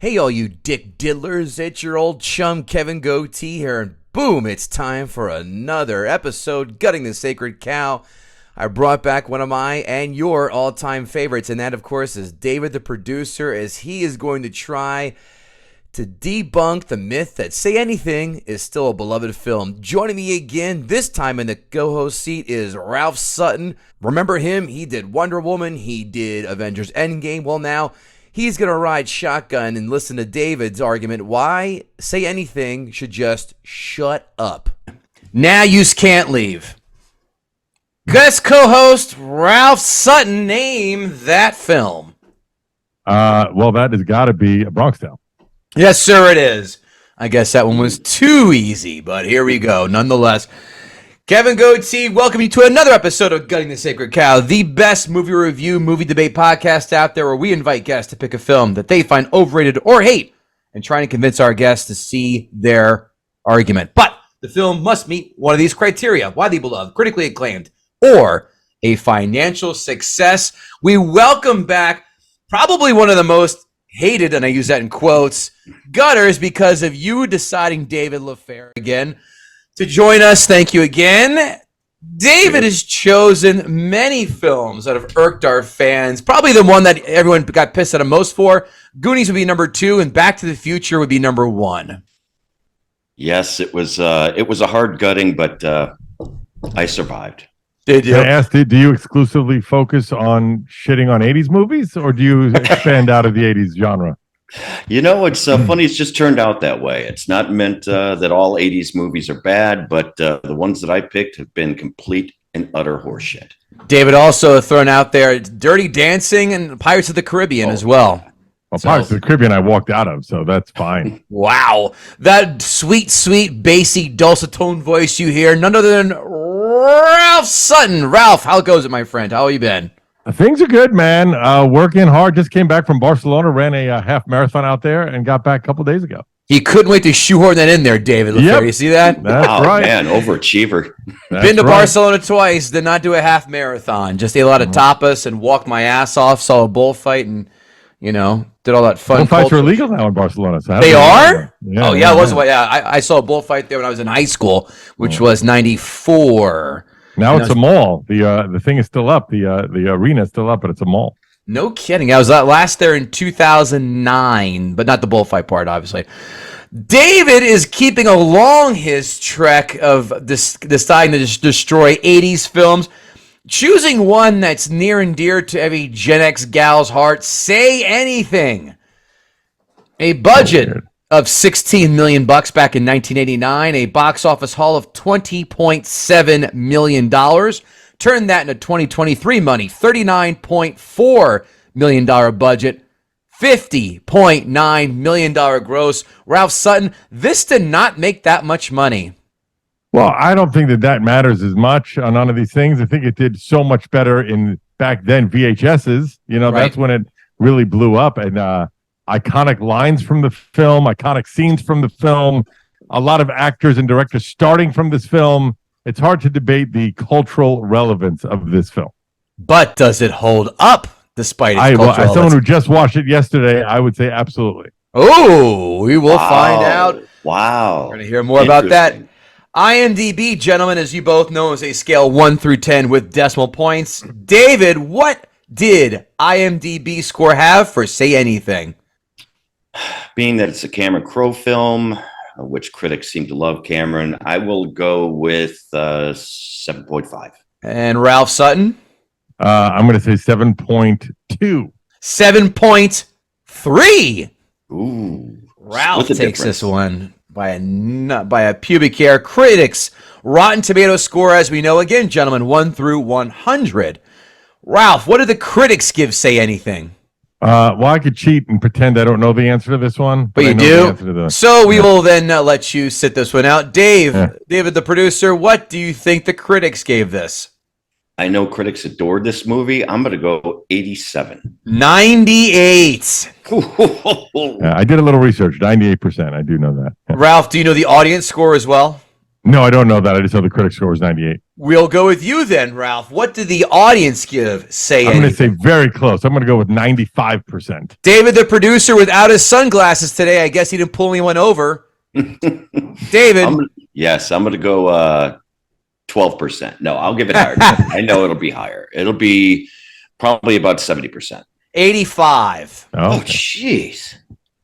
Hey, all you dick diddlers, it's your old chum Kevin Gootee here, and boom, it's time for another episode, Gutting the Sacred Cow. I brought back one of my and your all-time favorites, and that, of course, is David, the producer, as he is going to try to debunk the myth that Say Anything is still a beloved film. Joining me again, this time in the co-host seat, is Ralph Sutton. Remember him? He did Wonder Woman, he did Avengers Endgame. Well, now he's going to ride shotgun and listen to David's argument why Say Anything should just shut up. Now you can't leave. Guest co-host Ralph Sutton, name that film. Well, that has got to be a Bronx Tale. Yes, sir, it is. I guess that one was too easy, but here we go. Nonetheless, Kevin Gootee, welcome you to another episode of Gutting the Sacred Cow, the best movie review, movie debate podcast out there where we invite guests to pick a film that they find overrated or hate and trying to convince our guests to see their argument. But the film must meet one of these criteria: widely beloved, critically acclaimed, or a financial success. We welcome back probably one of the most hated, and I use that in quotes, gutters, because of you deciding, David LaFair, again, to join us. Thank you again. David has chosen many films that have irked our fans. Probably the one that everyone got pissed at him most for. Goonies would be number 2, and Back to the Future would be number 1. Yes, it was a hard gutting, but I survived. Did you? I asked, do you exclusively focus on shitting on 80s movies, or do you expand out of the 80s genre? You know, it's funny. It's just turned out that way. It's not meant that all 80s movies are bad, but the ones that I picked have been complete and utter horseshit. David also thrown out there Dirty Dancing and Pirates of the Caribbean as well. Well, Pirates of the Caribbean I walked out of, so that's fine. Wow. That sweet, sweet, bassy, dulcet tone voice you hear, none other than Ralph Sutton. Ralph, how goes it, my friend? How have you been? Things are good, man. Working hard. Just came back from Barcelona, ran a half marathon out there, and got back a couple days ago. He couldn't wait to shoehorn that in there, David LaFair. Yep. You see that? That's right. Man, overachiever. Been to Barcelona twice, did not do a half marathon. Just ate a lot of tapas and walked my ass off, saw a bullfight, and, you know, did all that fun. Bullfights are illegal now in Barcelona. So they are? Yeah, it was. Yeah, I saw a bullfight there when I was in high school, which was 94. Now it's a mall. The thing is still up. The arena is still up, but it's a mall. No kidding. I was last there in 2009, but not the bullfight part, obviously. David is keeping along his trek of deciding to destroy 80s films, choosing one that's near and dear to every Gen X gal's heart. Say Anything. A budget of $16 million back in 1989, a box office haul of $20.7 million. Turn that into 2023 money, $39.4 million budget, $50.9 million gross. Ralph Sutton, this did not make that much money. Well, I don't think that matters as much on none of these things. I think it did so much better in back then VHSs. You know, That's when it really blew up, and iconic lines from the film, iconic scenes from the film, a lot of actors and directors starting from this film. It's hard to debate the cultural relevance of this film. But does it hold up despite its cultural relevance? As someone who just watched it yesterday, I would say absolutely. Oh, we will find out. Wow. We're going to hear more about that. IMDb, gentlemen, as you both know, is a scale 1 through 10 with decimal points. David, what did IMDb score have for Say Anything? Being that it's a Cameron Crowe film, which critics seem to love Cameron, I will go with 7.5. And Ralph Sutton? I'm going to say 7.2. 7.3. Ooh. Ralph takes this one by a pubic hair. Critics, Rotten Tomatoes score, as we know, again, gentlemen, 1 through 100. Ralph, what did the critics give Say Anything? Well, I could cheat and pretend I don't know the answer to this one. But you do? So we will then let you sit this one out. David, the producer, what do you think the critics gave this? I know critics adored this movie. I'm going to go 87. 98. I did a little research. 98%. I do know that. Ralph, do you know the audience score as well? No, I don't know that. I just know the critic score was 98. We'll go with you then, Ralph. What did the audience give? I'm going to say very close. I'm going to go with 95%. David, the producer, without his sunglasses today, I guess he didn't pull anyone over. David. I'm going to go 12%. No, I'll give it higher. I know it'll be higher. It'll be probably about 70%. 85. Oh, jeez.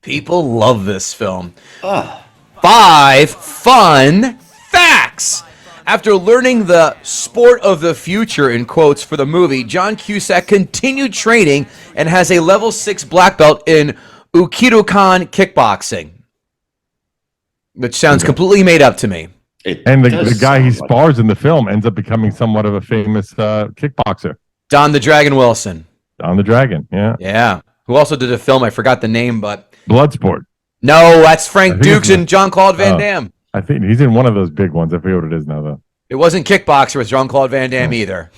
People love this film. Oh. 5 fun facts. After learning the sport of the future, in quotes, for the movie, John Cusack continued training and has a level 6 black belt in Ukidokan kickboxing. Which sounds completely made up to me. And the guy he spars in the film ends up becoming somewhat of a famous kickboxer. Don the Dragon Wilson. Don the Dragon, yeah. Yeah. Who also did a film, I forgot the name, but... Bloodsport. No, that's Frank Dukes and Jean-Claude Van Damme. I think he's in one of those big ones. I forget what it is now, though. It wasn't Kickboxer with Jean-Claude Van Damme either.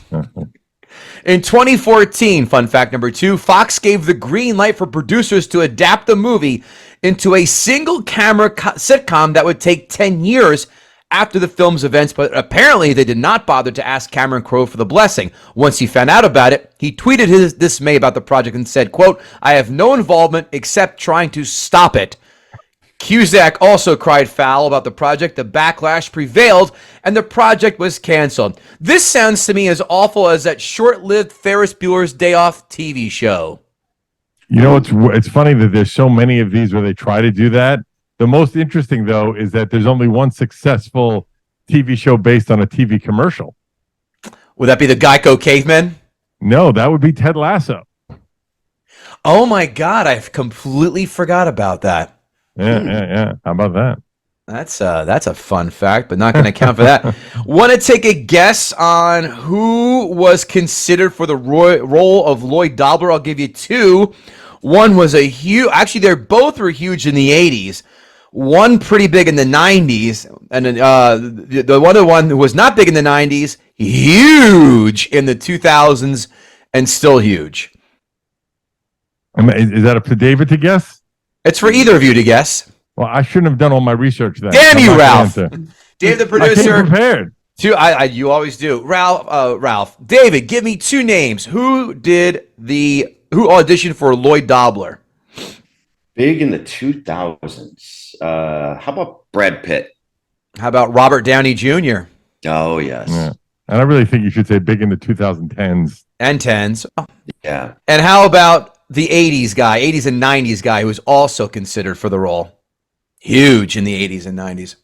In 2014, fun fact number 2, Fox gave the green light for producers to adapt the movie into a single-camera sitcom that would take 10 years after the film's events, but apparently they did not bother to ask Cameron Crowe for the blessing. Once he found out about it, he tweeted his dismay about the project and said, quote, "I have no involvement except trying to stop it." Cusack also cried foul about the project. The backlash prevailed, and the project was canceled. This sounds to me as awful as that short-lived Ferris Bueller's Day Off TV show. You know, it's funny that there's so many of these where they try to do that. The most interesting, though, is that there's only one successful TV show based on a TV commercial. Would that be the Geico Caveman? No, that would be Ted Lasso. Oh, my God. I completely forgot about that. Yeah. How about that? That's a fun fact, but not going to count for that. Want to take a guess on who was considered for the role of Lloyd Dobler? I'll give you 2. One was a huge... Actually, they both were huge in the 80s. One pretty big in the 90s, and the other one who was not big in the 90s, huge in the 2000s, and still huge. Is that up to David to guess? It's for either of you to guess. Well, I shouldn't have done all my research then. Damn you, Ralph! Dave, the producer. I came prepared. You always do. Ralph. David, give me 2 names. Who auditioned for Lloyd Dobler? Big in the 2000s. How about Brad Pitt? How about Robert Downey Jr.? Oh, yes. Yeah. And I really think you should say big in the 2010s. And 10s. Oh. Yeah. And how about the 80s and 90s guy who was also considered for the role? Huge in the 80s and 90s.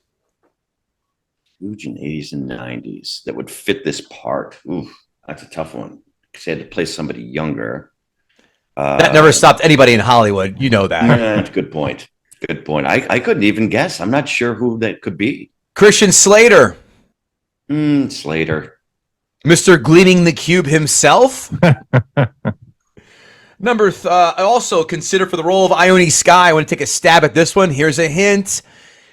Huge in 80s and 90s that would fit this part. Ooh, that's a tough one. Because he had to play somebody younger. That never stopped anybody in Hollywood. You know that. That's a good point. Good point. I couldn't even guess. I'm not sure who that could be. Christian Slater. Slater. Mr. Gleaming the Cube himself. Also considered for the role of Ione Skye. I want to take a stab at this one. Here's a hint.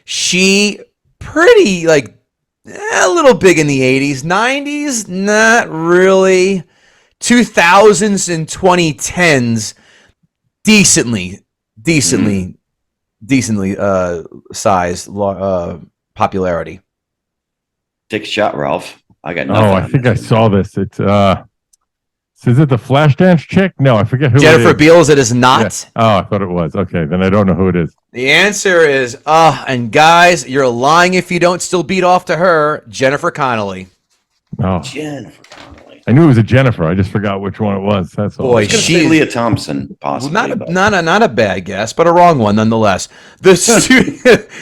She pretty, a little big in the 80s. 90s, not really. 2000s and 2010s, decently sized popularity. Take a shot, Ralph. I got nothing. Oh, I think I saw this. It's is it the Flashdance chick? No, I forget who Jennifer it is. Beals, it is not. Yeah. Oh, I thought it was. Okay, then I don't know who it is. The answer is, and guys, you're lying if you don't still beat off to her, Jennifer Connelly. Oh. Jennifer Connelly. I knew it was a Jennifer. I just forgot which one it was. That's all. Boy, she's Leah Thompson, possibly. Not a bad guess, but a wrong one nonetheless.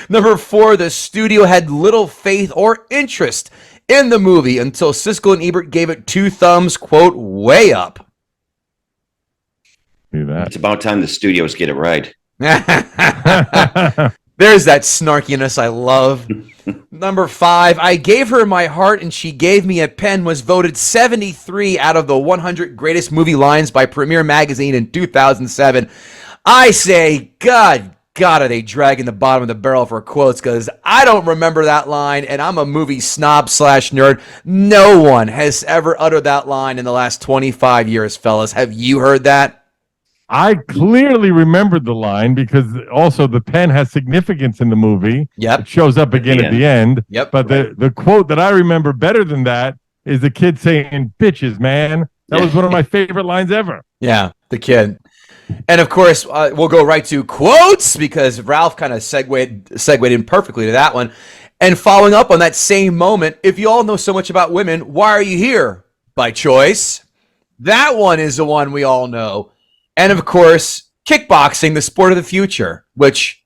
Number 4, the studio had little faith or interest in the movie until Siskel and Ebert gave it 2 thumbs, quote, way up. Do that. It's about time the studios get it right. There's that snarkiness I love. Number 5, I gave her my heart and she gave me a pen was voted 73 out of the 100 greatest movie lines by Premiere Magazine in 2007. I say, God, are they dragging the bottom of the barrel for quotes, because I don't remember that line, and I'm a movie snob/nerd. No one has ever uttered that line in the last 25 years, fellas. Have you heard that? I clearly remembered the line because also the pen has significance in the movie. Yep. It shows up again at the end. Yep. But the quote that I remember better than that is the kid saying, "Bitches, man." That was one of my favorite lines ever. Yeah, the kid. And of course, we'll go right to quotes because Ralph kind of segued in perfectly to that one. And following up on that same moment, if you all know so much about women, why are you here? By choice. That one is the one we all know. And of course, kickboxing, the sport of the future, which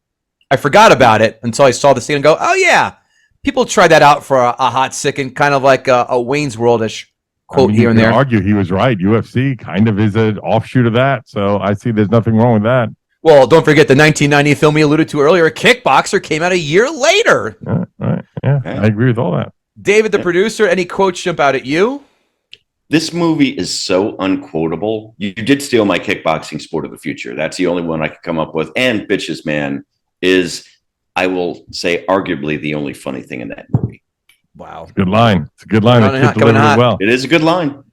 I forgot about it until I saw the scene and go, oh yeah. People tried that out for a hot second, kind of like a Wayne's World-ish quote here and there. You argue he was right. UFC kind of is an offshoot of that. So I see there's nothing wrong with that. Well, don't forget the 1990 film we alluded to earlier, Kickboxer, came out a year later. Right. Yeah, I agree with all that. David, the producer, any quotes jump out at you? This movie is so unquotable. You did steal my kickboxing sport of the future. That's the only one I could come up with. And Bitches Man is, I will say, arguably the only funny thing in that movie. Wow. Good line. It's a good line. It delivered it well. It is a good line.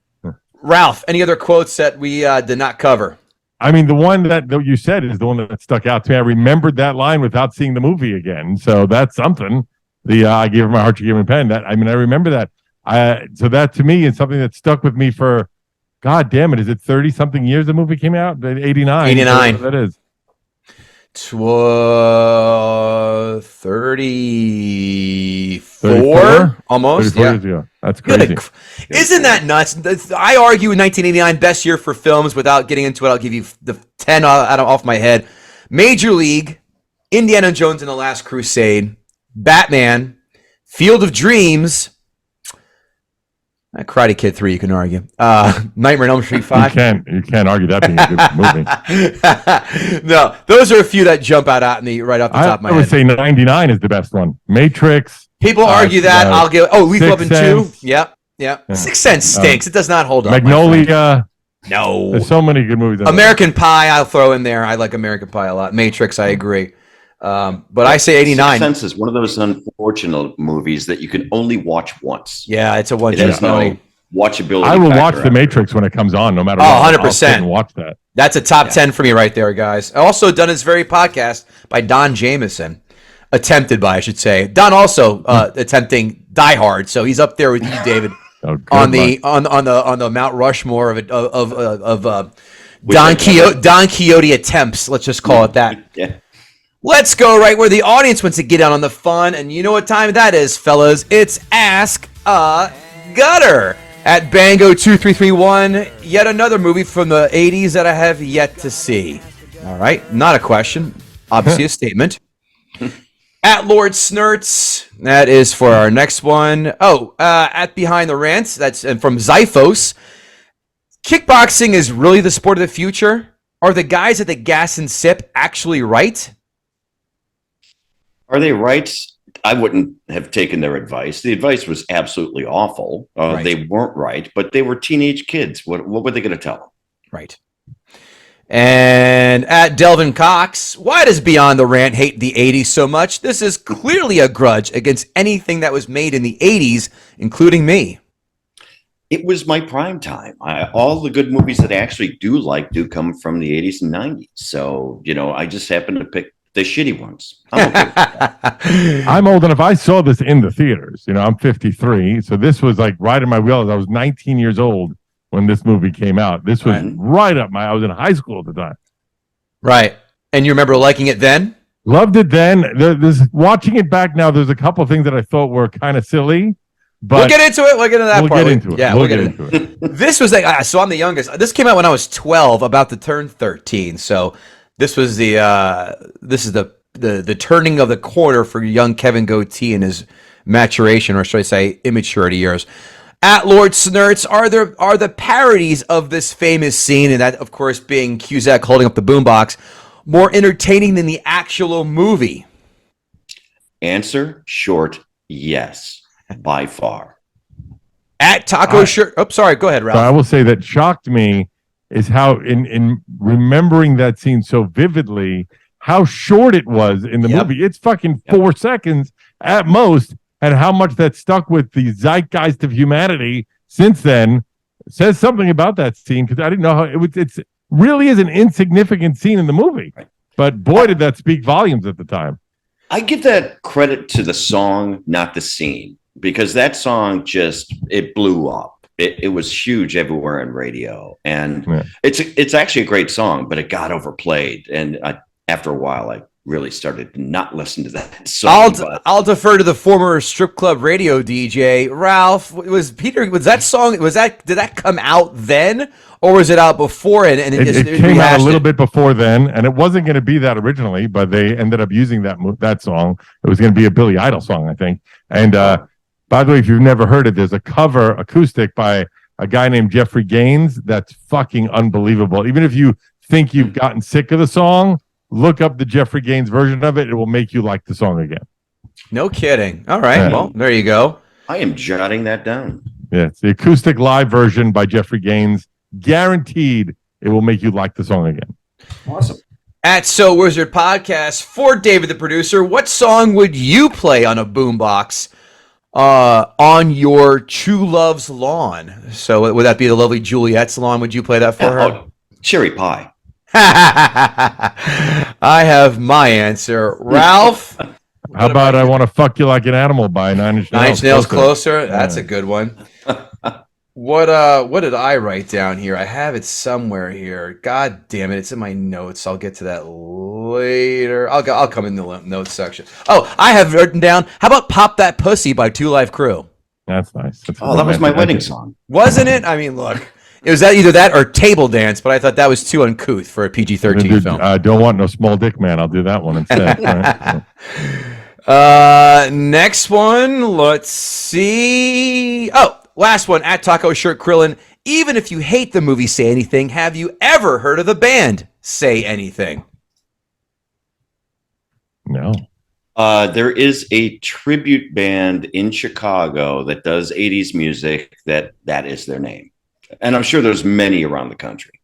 Ralph, any other quotes that we did not cover? I mean, the one that you said is the one that stuck out to me. I remembered that line without seeing the movie again. So that's something. I gave her my heart, you gave me a pen. I remember that. So that to me is something that stuck with me for, God damn it, is it 30-something years the movie came out? 89. 89. So that is. 34 almost. 34 years ago. That's crazy. Isn't that nuts? I argue in 1989 best year for films. Without getting into it, I'll give you the 10 off my head. Major League, Indiana Jones and the Last Crusade, Batman, Field of Dreams, Karate Kid 3, you can argue. Nightmare on Elm Street 5. You can't argue that being a good movie. No, those are a few that jump out at me right off the top of my head. I would say 99 is the best one. Matrix. People argue that. I'll give. Oh, Lethal Weapon 2. Yep. Yeah. Sixth Sense stinks. It does not hold up. Magnolia. No. There's so many good movies. American Pie, I'll throw in there. I like American Pie a lot. Matrix, I agree. But I say 89. Sixth Sense is one of those unfortunate movies that you can only watch once. Yeah, it's a one. It has no watchability. I will watch The Matrix when it comes on, no matter what. 100%. I'll sit and watch that. That's a top 10 for me right there, guys. Also done this very podcast by Don Jameson. Attempted by, I should say. Don also attempting Die Hard, so he's up there with you, David, on the Mount Rushmore of Don Quixote attempts. Let's just call it that. Yeah. Let's go right where the audience wants to get out on the fun, and you know what time that is, fellas. It's Ask a Gutter at Bango 2331. Yet another movie from the 80s that I have yet to see. All right, not a question, obviously a statement. At Lord Snurts, that is for our next one. Oh, at Behind the Rants, that's from Zyphos. Kickboxing is really the sport of the future. Are the guys at the Gas and Sip actually right? Are they right? I wouldn't have taken their advice. The advice was absolutely awful. Right. They weren't right, but they were teenage kids. What were they going to tell them? Right. And at Delvin Cox, why does Beyond the Rant hate the 80s so much? This is clearly a grudge against anything that was made in the 80s, including me. It was my prime time. All the good movies that I actually do like do come from the 80s and 90s. So, I just happened to pick the shitty ones. I'm okay with that. I'm old enough. I saw this in the theaters. I'm 53. So this was like right in my wheelhouse. I was 19 years old when this movie came out. This was right up I was in high school at the time. Right. And you remember liking it then? Loved it then. Watching it back now, there's a couple of things that I thought were kind of silly. But we'll get into it. We'll get into that part. Yeah, we'll get into it. This was so I'm the youngest. This came out when I was 12, about to turn 13. So this was the turning of the corner for young Kevin Gootee in his maturation, or should I say immaturity years. At Lord Snurts, are the parodies of this famous scene, and that of course being Cusack holding up the boombox, more entertaining than the actual movie? Answer short, yes, by far. At Taco Shirt. Oh, sorry. Go ahead, Ralph. So I will say that shocked me is how in remembering that scene so vividly, how short it was in the movie. It's fucking 4 seconds at most, and how much that stuck with the zeitgeist of humanity since then says something about that scene, because I didn't know how it's really is an insignificant scene in the movie. Right. But boy, did that speak volumes at the time. I give that credit to the song, not the scene, because that song it blew up. It was huge everywhere on radio, and it's actually a great song, but it got overplayed. And after a while, I really started to not listen to that song. I'll defer to the former strip club radio DJ Ralph. Was that song? Did that come out then, or was it out before? And it came out a little bit before then, and it wasn't going to be that originally, but they ended up using that song. It was going to be a Billy Idol song, I think. And by the way, if you've never heard it, there's a cover acoustic by a guy named Jeffrey Gaines that's fucking unbelievable. Even if you think you've gotten sick of the song, look up the Jeffrey Gaines version of it. It will make you like the song again. No kidding. All right. Yeah. Well, there you go. I am jotting that down. Yeah, it's the acoustic live version by Jeffrey Gaines. Guaranteed it will make you like the song again. Awesome. At So Wizard Podcast, for David the producer, what song would you play on a boombox on your true love's lawn? So would that be the lovely Juliet's lawn? Would you play that for her? Oh, cherry pie. I have my answer. Ralph? How about I Want to Fuck You Like an Animal by Nine Inch Nails? 9 Inch Nails Closer? That's a good one. What did I write down here? I have it somewhere here. God damn it, it's in my notes. I'll get to that later. I'll come in the notes section. Oh, I have written down, how about Pop That Pussy by Two Live Crew? That's nice. That was my wedding song. Wasn't it? I mean, look. It was either that or Table Dance, but I thought that was too uncouth for a PG-13 film. I Don't Want No Small Dick Man. I'll do that one instead. Right? Next one. Let's see. Oh, last one. At Taco Shirt Krillin. Even if you hate the movie Say Anything, have you ever heard of the band Say Anything? No. There is a tribute band in Chicago that does 80s music that is their name. And I'm sure there's many around the country.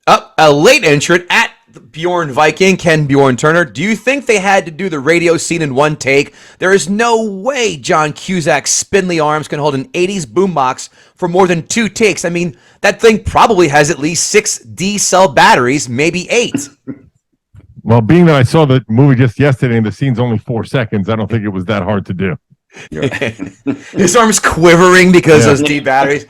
A late entrant at Bjorn Viking, Ken Bjorn Turner. Do you think they had to do the radio scene in one take? There is no way John Cusack's spindly arms can hold an 80s boombox for more than 2 takes. I mean, that thing probably has at least 6 D-cell batteries, maybe 8. Well, being that I saw the movie just yesterday and the scene's only 4 seconds, I don't think it was that hard to do. His arms quivering because those D batteries.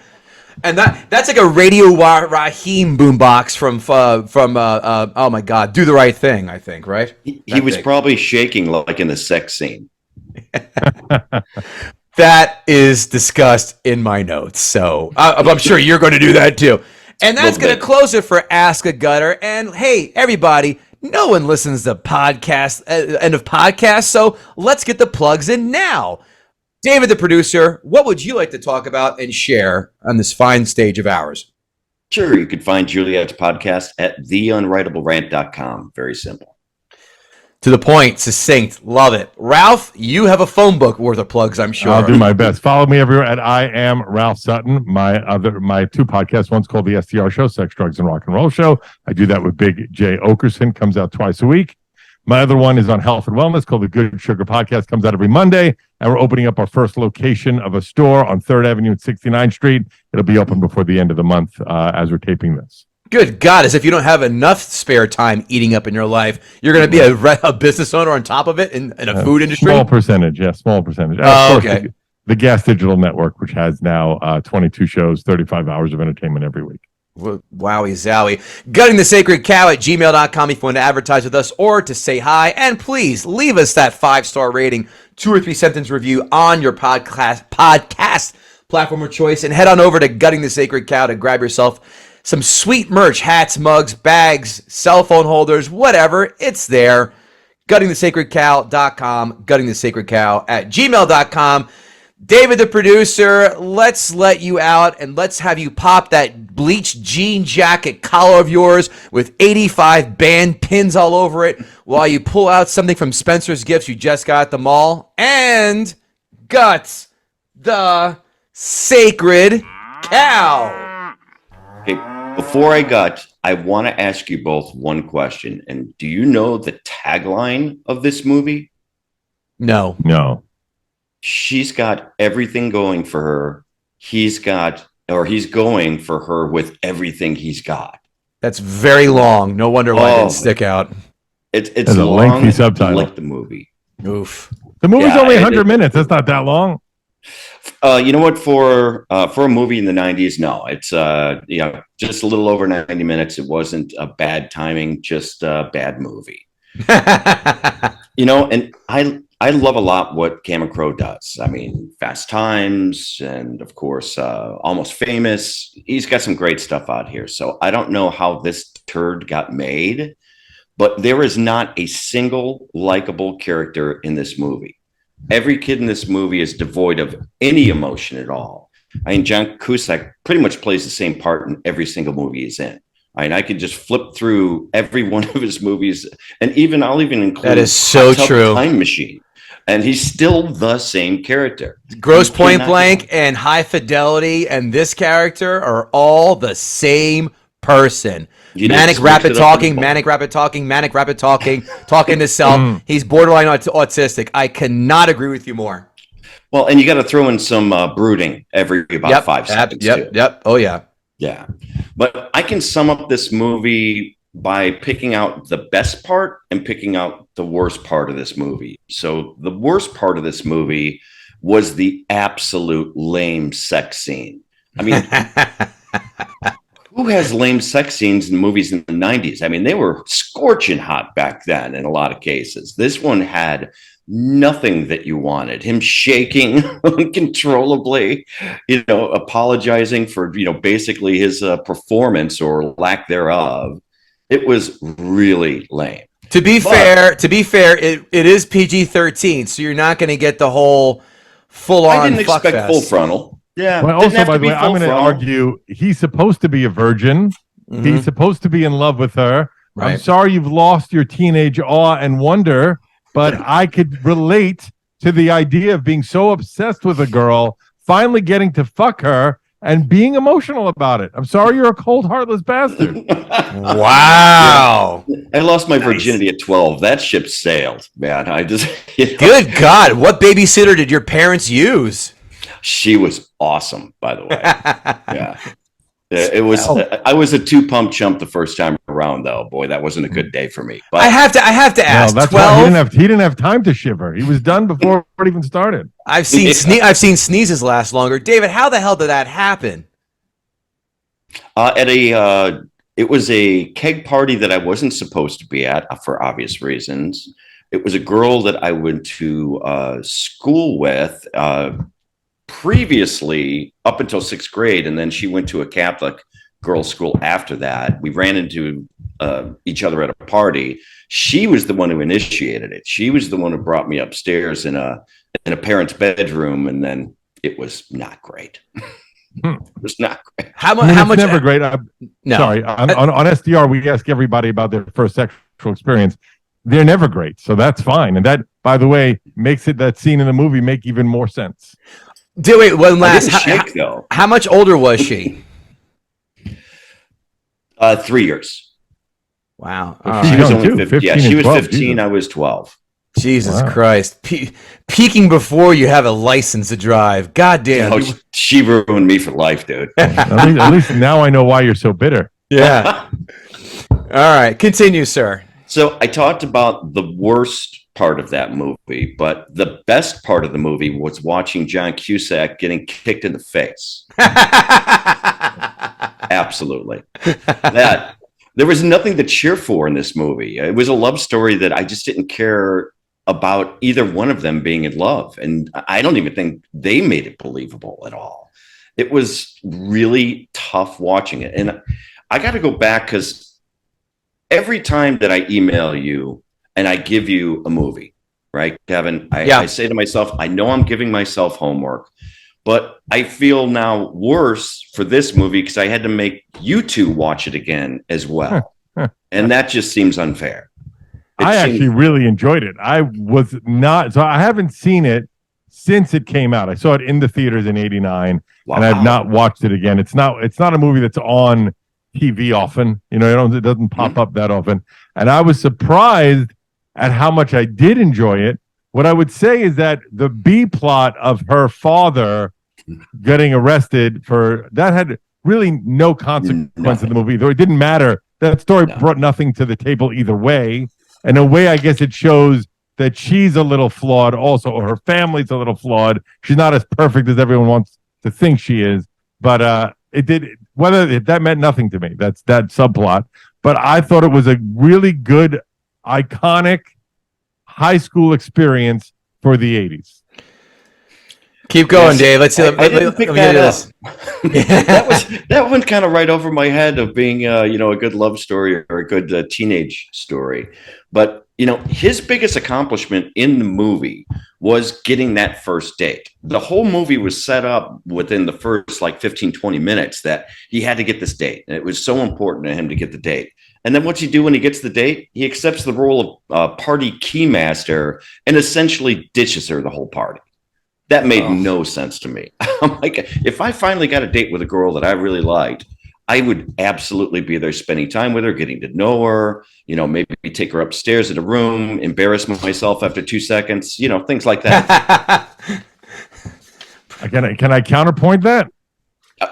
And that's like a Radio Raheem boombox from oh my God, Do the Right Thing, I think, right? He was probably shaking like in the sex scene. That is disgust in my notes, so I'm sure you're going to do that too. And that's going to close it for Ask a Gutter. And hey, everybody, no one listens to podcasts, end of podcasts, so let's get the plugs in now. David, the producer, what would you like to talk about and share on this fine stage of ours? Sure. You can find Juliet's podcast at theunwritablерant.com. Very simple. To the point, succinct, love it. Ralph, you have a phone book worth of plugs, I'm sure. I'll do my best. Follow me everywhere at I Am Ralph Sutton. My 2 podcasts, one's called the STR Show, Sex, Drugs, and Rock and Roll Show. I do that with Big J Okerson, comes out twice a week. My other one is on health and wellness called the Good Sugar Podcast, comes out every Monday. And we're opening up our first location of a store on 3rd Avenue and 69th Street. It'll be open before the end of the month as we're taping this. Good God, as if you don't have enough spare time eating up in your life. You're going to be a business owner on top of it in a food industry? Small percentage, yeah, small percentage. Okay. The Gas Digital Network, which has now 22 shows, 35 hours of entertainment every week. Wowie zowie. Gutting the Sacred Cow at gmail.com if you want to advertise with us or to say hi. And please leave us that 5-star rating, 2 or 3 sentence review on your podcast platform of choice. And head on over to Gutting the Sacred Cow to grab yourself some sweet merch, hats, mugs, bags, cell phone holders, whatever. It's there. GuttingTheSacredCow.com, GuttingTheSacredCow at gmail.com. David, the producer, let's let you out and let's have you pop that bleached jean jacket collar of yours with 85 band pins all over it while you pull out something from Spencer's Gifts you just got at the mall and guts the sacred cow. Okay, before I want to ask you both one question. And do you know the tagline of this movie? No. She's got everything going for her. He's going for her with everything he's got. That's very long. No wonder why it didn't stick out. It's a long, lengthy subtitle. like the movie. Oof. The movie's only 100 minutes. That's not that long. You know what? For a movie in the 90s, no, it's just a little over 90 minutes. It wasn't a bad timing, just a bad movie. And I love a lot what Cameron Crowe does. I mean, Fast Times, and of course, Almost Famous. He's got some great stuff out here. So I don't know how this turd got made, but there is not a single likable character in this movie. Every kid in this movie is devoid of any emotion at all. I mean, John Cusack pretty much plays the same part in every single movie he's in. I mean, I could just flip through every one of his movies, and I'll even include that is so true. Time Machine, and he's still the same character. Gross Point Blank and High Fidelity and this character are all the same person. Manic rapid talking, talking to self. He's borderline autistic. I cannot agree with you more. Well, and you got to throw in some brooding every about 5 seconds. Yep. Oh, yeah. Yeah. But I can sum up this movie by picking out the best part and picking out the worst part of this movie. So the worst part of this movie was the absolute lame sex scene. I mean, who has lame sex scenes in movies in the 90s? I mean, they were scorching hot back then in a lot of cases. This one had nothing that you wanted. Him shaking uncontrollably, apologizing for, basically his performance or lack thereof. It was really lame. To be fair, it is PG-13, so you're not going to get the whole full-on. I didn't expect full frontal. Yeah. Well, also, by the way, I'm going to argue he's supposed to be a virgin. Mm-hmm. He's supposed to be in love with her. Right. I'm sorry you've lost your teenage awe and wonder, but I could relate to the idea of being so obsessed with a girl, finally getting to fuck her, and being emotional about it. I'm sorry you're a cold, heartless bastard. Wow. I lost my virginity at 12. That ship sailed, man. I just... Good God. What babysitter did your parents use? She was awesome, by the way. Yeah. It was. I was a 2-pump chump the first time around, though. Boy, that wasn't a good day for me. But I have to ask. No, that's 12. Why he didn't have time to shiver. He was done before it even started. I've seen sneezes last longer. David, how the hell did that happen? It was a keg party that I wasn't supposed to be at for obvious reasons. It was a girl that I went to school with. Previously up until 6th grade, and then she went to a Catholic girls' school after that. We ran into each other at a party. She was the one who initiated it. She was the one who brought me upstairs in a parent's bedroom, and then it was not great. It was not great. How much? Never great. No. Sorry. On SDR, we ask everybody about their first sexual experience. They're never great, so that's fine. And that, by the way, makes that scene in the movie make even more sense. Wait, one last. How much older was she? 3 years. Wow. She was only 15. Yeah, she was 15. Jesus. I was 12. Jesus Christ. Peaking before you have a license to drive. God damn. Oh, she ruined me for life, dude. at least now I know why you're so bitter. Yeah. All right. Continue, sir. So I talked about the worst part of that movie, but the best part of the movie was watching John Cusack getting kicked in the face. Absolutely. There was nothing to cheer for in this movie. It was a love story that I just didn't care about either one of them being in love. And I don't even think they made it believable at all. It was really tough watching it. And I got to go back, because every time that I email you and I give you a movie, right, Kevin? I say to myself, I know I'm giving myself homework, but I feel now worse for this movie because I had to make you two watch it again as well. And that just seems unfair. I actually really enjoyed it. I haven't seen it since it came out. I saw it in the theaters in '89, and I've not watched it again. It's not a movie that's on TV often. It doesn't pop up that often. And I was surprised at how much I did enjoy it. What I would say is that the B plot of her father getting arrested for that had really no consequence in the movie, though it didn't matter That story brought nothing to the table either way. And in a way, I guess it shows that she's a little flawed also, or her family's a little flawed. She's not as perfect as everyone wants to think she is. But that meant nothing to me. That's that subplot. But I thought it was a really good, iconic high school experience for the 80s. Keep going, Dave. Let's see. I didn't pick that up. that went kind of right over my head of being, a good love story or a good teenage story. But his biggest accomplishment in the movie was getting that first date. The whole movie was set up within the first 15, 20 minutes that he had to get this date, and it was so important to him to get the date. And then what's he do when he gets the date? He accepts the role of party keymaster and essentially ditches her the whole party. That made no sense to me. I'm like, if I finally got a date with a girl that I really liked, I would absolutely be there spending time with her, getting to know her, maybe take her upstairs in a room, embarrass myself after 2 seconds, things like that. Can I counterpoint that?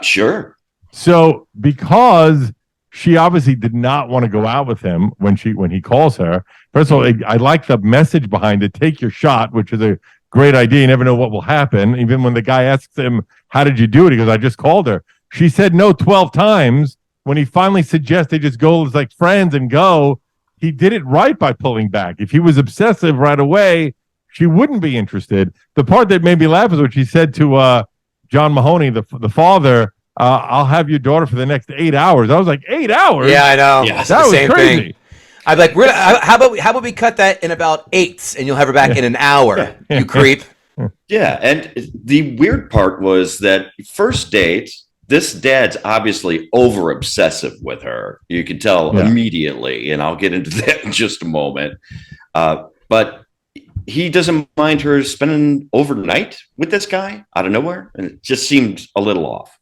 Sure. So because she obviously did not want to go out with him when he calls her. First of all, I like the message behind it. Take your shot, which is a great idea. You never know what will happen. Even when the guy asks him, how did you do it? He goes, I just called her. She said no 12 times. When he finally suggests they just go as friends and go, he did it right by pulling back. If he was obsessive right away, she wouldn't be interested. The part that made me laugh is what she said to John Mahoney, the father, I'll have your daughter for the next 8 hours. I was like, 8 hours? Yeah, I know. Yeah, that was crazy. Thing. I'm like, how about we cut that in about 8 and you'll have her back in an hour, you creep. Yeah, and the weird part was that first date, this dad's obviously over obsessive with her. You can tell immediately, and I'll get into that in just a moment. But he doesn't mind her spending overnight with this guy out of nowhere, and it just seemed a little off.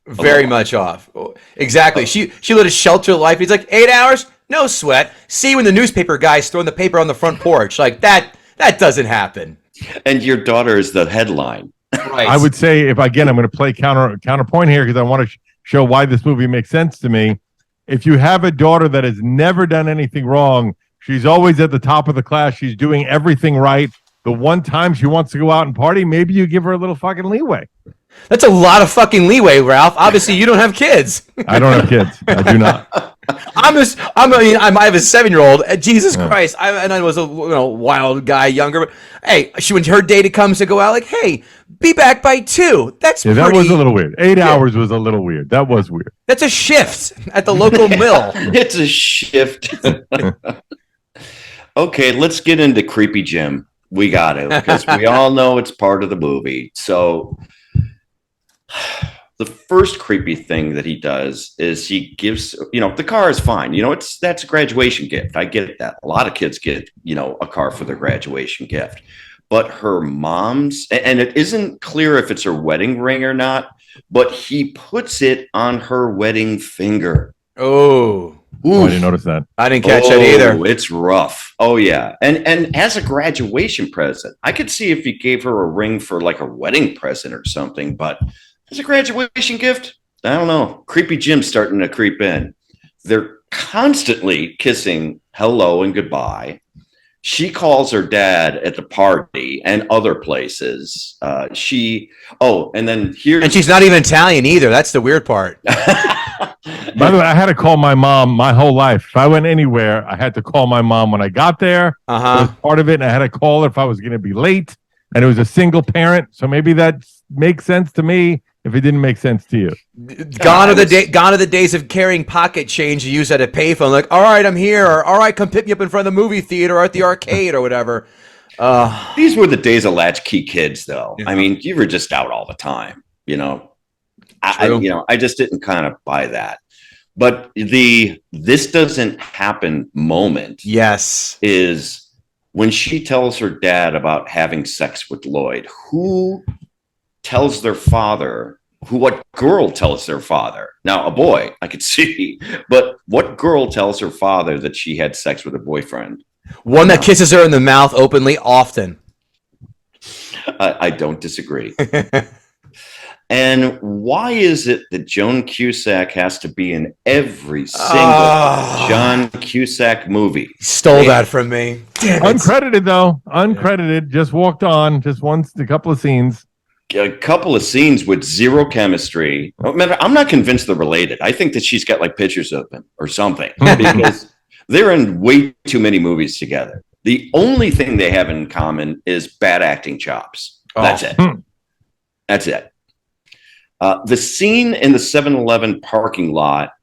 Very much off. Exactly. She led a sheltered life. He's like, 8 hours? No sweat. See when the newspaper guy's throwing the paper on the front porch. Like that doesn't happen. And your daughter is the headline. Right. I would say, I'm going to play counterpoint here because I want to show why this movie makes sense to me. If you have a daughter that has never done anything wrong, she's always at the top of the class. She's doing everything right. The one time she wants to go out and party, maybe you give her a little fucking leeway. That's a lot of fucking leeway, Ralph. Obviously, you don't have kids. I don't have kids. I do not. I have a 7-year-old. Jesus Christ! I was a wild guy, younger. But hey, when her day comes to go out, like, hey, be back by 2. That's that was a little weird. 8 hours was a little weird. That was weird. That's a shift at the local mill. It's a shift. Okay, let's get into Creepy Jim. We got to, because we all know it's part of the movie. So the first creepy thing that he does is he gives, the car is fine. That's a graduation gift. I get that. A lot of kids get, a car for their graduation gift. But her mom's, and it isn't clear if it's her wedding ring or not, but he puts it on her wedding finger. Oh. I didn't notice that. I didn't catch that either. It's rough. Oh yeah. And as a graduation present, I could see if he gave her a ring for like a wedding present or something, but as a graduation gift, I don't know. Creepy Jim's starting to creep in. They're constantly kissing hello and goodbye. She calls her dad at the party and other places. And then here, and she's not even Italian either. That's the weird part. By the way, I had to call my mom my whole life. If I went anywhere, I had to call my mom when I got there. It was part of it, and I had to call her if I was going to be late. And it was a single parent, so maybe that makes sense to me. If it didn't make sense to you, gone are the days of carrying pocket change you use at a payphone. Like, all right, I'm here, or all right, come pick me up in front of the movie theater or at the arcade or whatever. These were the days of latchkey kids, though. Yeah. I mean, you were just out all the time. I just didn't kind of buy that. But this doesn't happen moment, yes, is when she tells her dad about having sex with Lloyd. Who tells their father? What girl tells their father? Now, a boy, I could see, but what girl tells her father that she had sex with a boyfriend? One that kisses her in the mouth openly often. I don't disagree. And why is it that Joan Cusack has to be in every single John Cusack movie? Stole that from me. Damn it. Uncredited, though. Uncredited. Just walked on. Just once, a couple of scenes. A couple of scenes with zero chemistry. I'm not convinced they're related. I think that she's got like pictures of them or something because they're in way too many movies together. The only thing they have in common is bad acting chops. That's it. That's it. The scene in the 7-Eleven parking lot,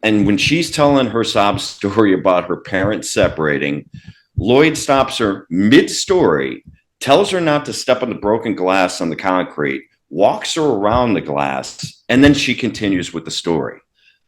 and when she's telling her sob story about her parents separating, Lloyd stops her mid-story, tells her not to step on the broken glass on the concrete, walks her around the glass, and then she continues with the story.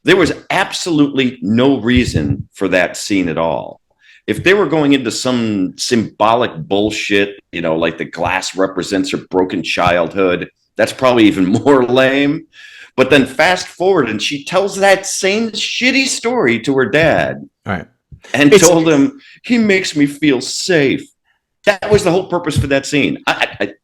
There was absolutely no reason for that scene at all. If they were going into some symbolic bullshit, like the glass represents her broken childhood, that's probably even more lame. But then fast forward, and she tells that same shitty story to her dad. Right. And told him, he makes me feel safe. That was the whole purpose for that scene.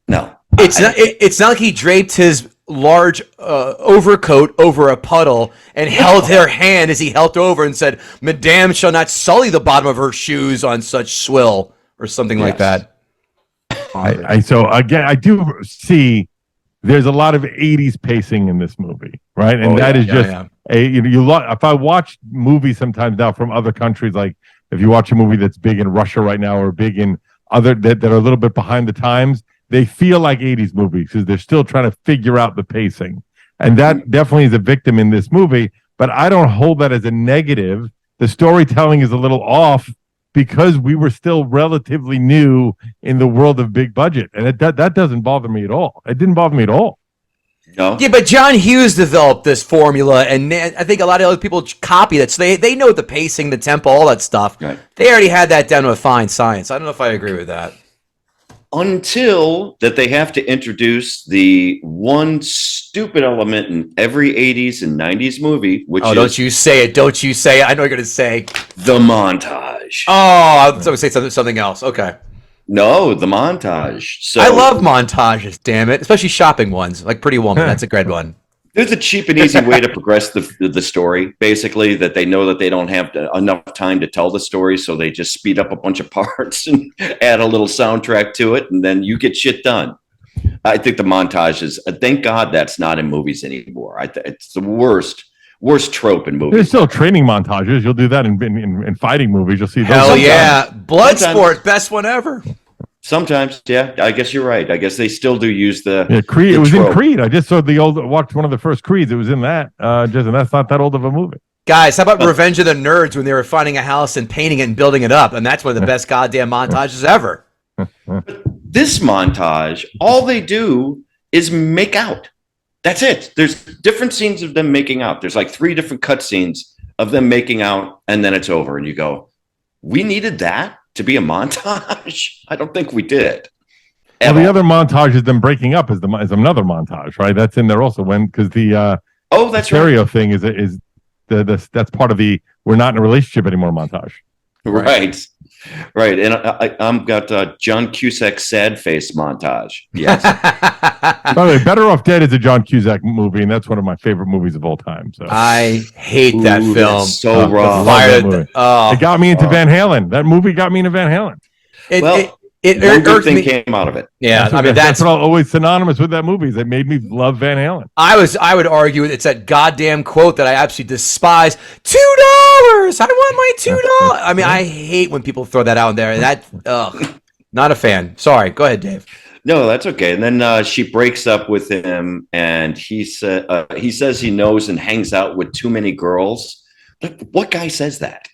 No. It's not like he draped his large overcoat over a puddle and held her hand as he helped over and said, Madame shall not sully the bottom of her shoes on such swill, or something like that. So again, I do see there's a lot of 80s pacing in this movie, right? And if I watch movies sometimes now from other countries, like if you watch a movie that's big in Russia right now or big in other that are a little bit behind the times, they feel like 80s movies because they're still trying to figure out the pacing. And that definitely is a victim in this movie, but I don't hold that as a negative. The storytelling is a little off because we were still relatively new in the world of big budget. And that doesn't bother me at all. It didn't bother me at all. No. Yeah, but John Hughes developed this formula, and I think a lot of other people copied it. So they know the pacing, the tempo, all that stuff. Right. They already had that down to a fine science. I don't know if I agree with that. Until that they have to introduce the one stupid element in every 80s and 90s movie, which is... don't you say it. Don't you say it. I know you're going to say... the montage. Oh, I was going to say something else. Okay. No, the montage. So I love montages, damn it. Especially shopping ones, like Pretty Woman. That's a great one. There's a cheap and easy way to progress the story, basically, that they know that they don't have enough time to tell the story, so they just speed up a bunch of parts and add a little soundtrack to it, and then you get shit done. I think the montages, thank God that's not in movies anymore. It's the worst trope in movies. There's still training montages. You'll do that in fighting movies. You'll see those. Hell yeah. Bloodsport, best one ever. Sometimes, yeah, I guess you're right. I guess they still do use Creed. It was trope. In Creed. I just saw watched one of the first Creeds. It was in that. And that's not that old of a movie. Guys, how about Revenge of the Nerds when they were finding a house and painting it and building it up? And that's one of the best goddamn montages ever. This montage, all they do is make out. That's it. There's different scenes of them making out. There's like 3 different cut scenes of them making out, and then it's over. And you go, we needed that to be a montage? I don't think we did. Well, the other montage is them breaking up is another montage, right? That's in there also because the that's stereo right. thing is that's part of the we're not in a relationship anymore montage. Right. And I'm got John Cusack sad face montage. Yes. By the way, Better Off Dead is a John Cusack movie, and that's one of my favorite movies of all time. So I hate that film. So wrong. It got me into Van Halen. That movie got me into Van Halen. One good thing came out of it. Yeah, that's what always synonymous with that movie. Is it made me love Van Halen. I would argue it's that goddamn quote that I absolutely despise. $2. I want my $2. I mean, I hate when people throw that out there. Not a fan. Sorry. Go ahead, Dave. No, that's okay. And then she breaks up with him, and he says he knows and hangs out with too many girls. But what guy says that?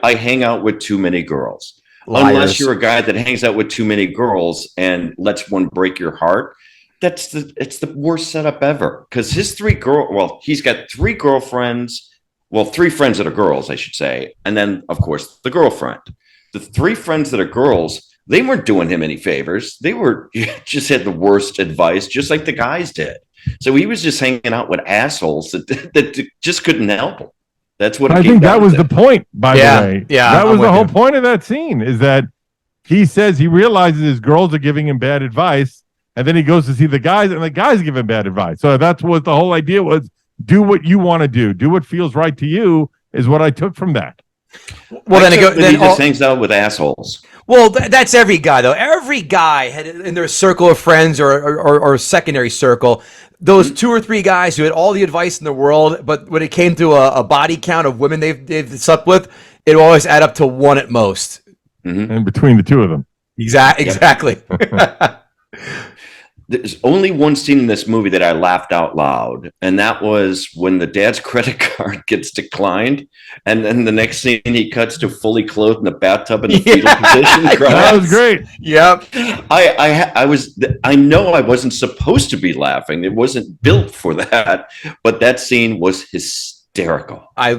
I hang out with too many girls. Liars. Unless you're a guy that hangs out with too many girls and lets one break your heart, it's the worst setup ever. Because he's got 3 girlfriends, 3 friends that are girls, I should say, and then of course the girlfriend. The 3 friends that are girls, they weren't doing him any favors. They were just had the worst advice, just like the guys did. So he was just hanging out with assholes that just couldn't help him. That's what I think that was the point, by the way. Yeah, that was the whole point of that scene, is that he says he realizes his girls are giving him bad advice, And then he goes to see the guys, and the guys give him bad advice. So that's what the whole idea was. Do what you want to do. Do what feels right to you is what I took from that. Well, then he just hangs out with assholes. Well, that's every guy, though. Every guy had in their circle of friends or secondary circle, those 2 or 3 guys who had all the advice in the world, but when it came to a body count of women they've slept with, it would always add up to 1 at most. And between the 2 of them. Exactly. There's only one scene in this movie that I laughed out loud, and that was when the dad's credit card gets declined, and then the next scene he cuts to fully clothed in the bathtub in the fetal position. That was great. Yep. I know I wasn't supposed to be laughing. It wasn't built for that, but that scene was hysterical. I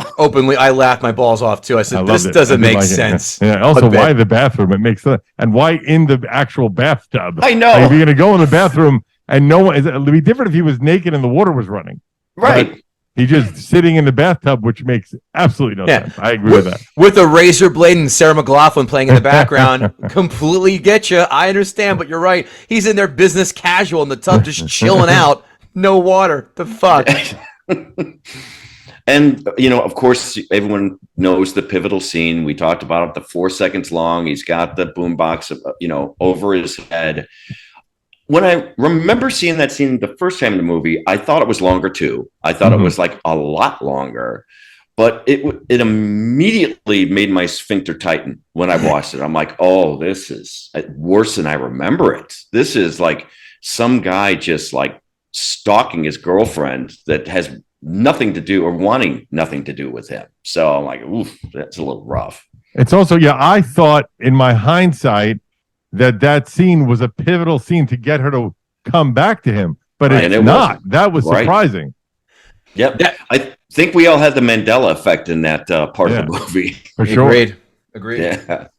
laughed my balls off too. I said, this doesn't make sense. Yeah. Also, why the bathroom? It makes sense. And why in the actual bathtub? I know. Like, if you're going to go in the bathroom and no one, it'd be different if he was naked and the water was running. Right. But he's just sitting in the bathtub, which makes absolutely no sense. I agree with that. With a razor blade and Sarah McLachlan playing in the background, completely get you. I understand, but you're right. He's in there business casual in the tub, just chilling out. No water. The fuck. And, of course, everyone knows the pivotal scene. We talked about it, the 4 seconds long. He's got the boombox, over his head. When I remember seeing that scene the first time in the movie, I thought it was longer, too. I thought it was like a lot longer. But it immediately made my sphincter tighten when I watched it. I'm like, oh, this is worse than I remember it. This is like some guy just like stalking his girlfriend that has nothing to do or wanting nothing to do with him. So I'm like, oof, that's a little rough. It's also, I thought in my hindsight that scene was a pivotal scene to get her to come back to him, but it's not. That was surprising. Yep. I think we all had the Mandela effect in that part of the movie. For sure. Agreed. Yeah.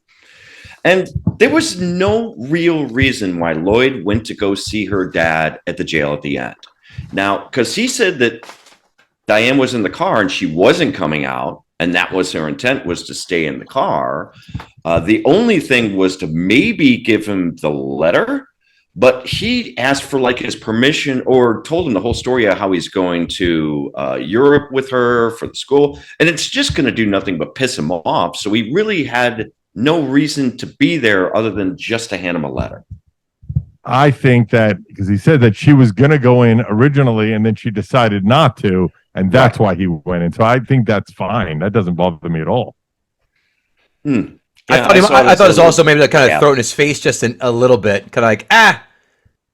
And there was no real reason why Lloyd went to go see her dad at the jail at the end. Now, because he said that Diane was in the car and she wasn't coming out, and that was her intent, was to stay in the car. The only thing was to maybe give him the letter, but he asked for like his permission or told him the whole story of how he's going to Europe with her for the school. And it's just going to do nothing but piss him off. So he really had no reason to be there other than just to hand him a letter. I think that because he said that she was going to go in originally and then she decided not to. And that's why he went in. So I think that's fine. That doesn't bother me at all. Yeah, I thought it was also maybe to kind of throw it in his face just a little bit. Kind of like,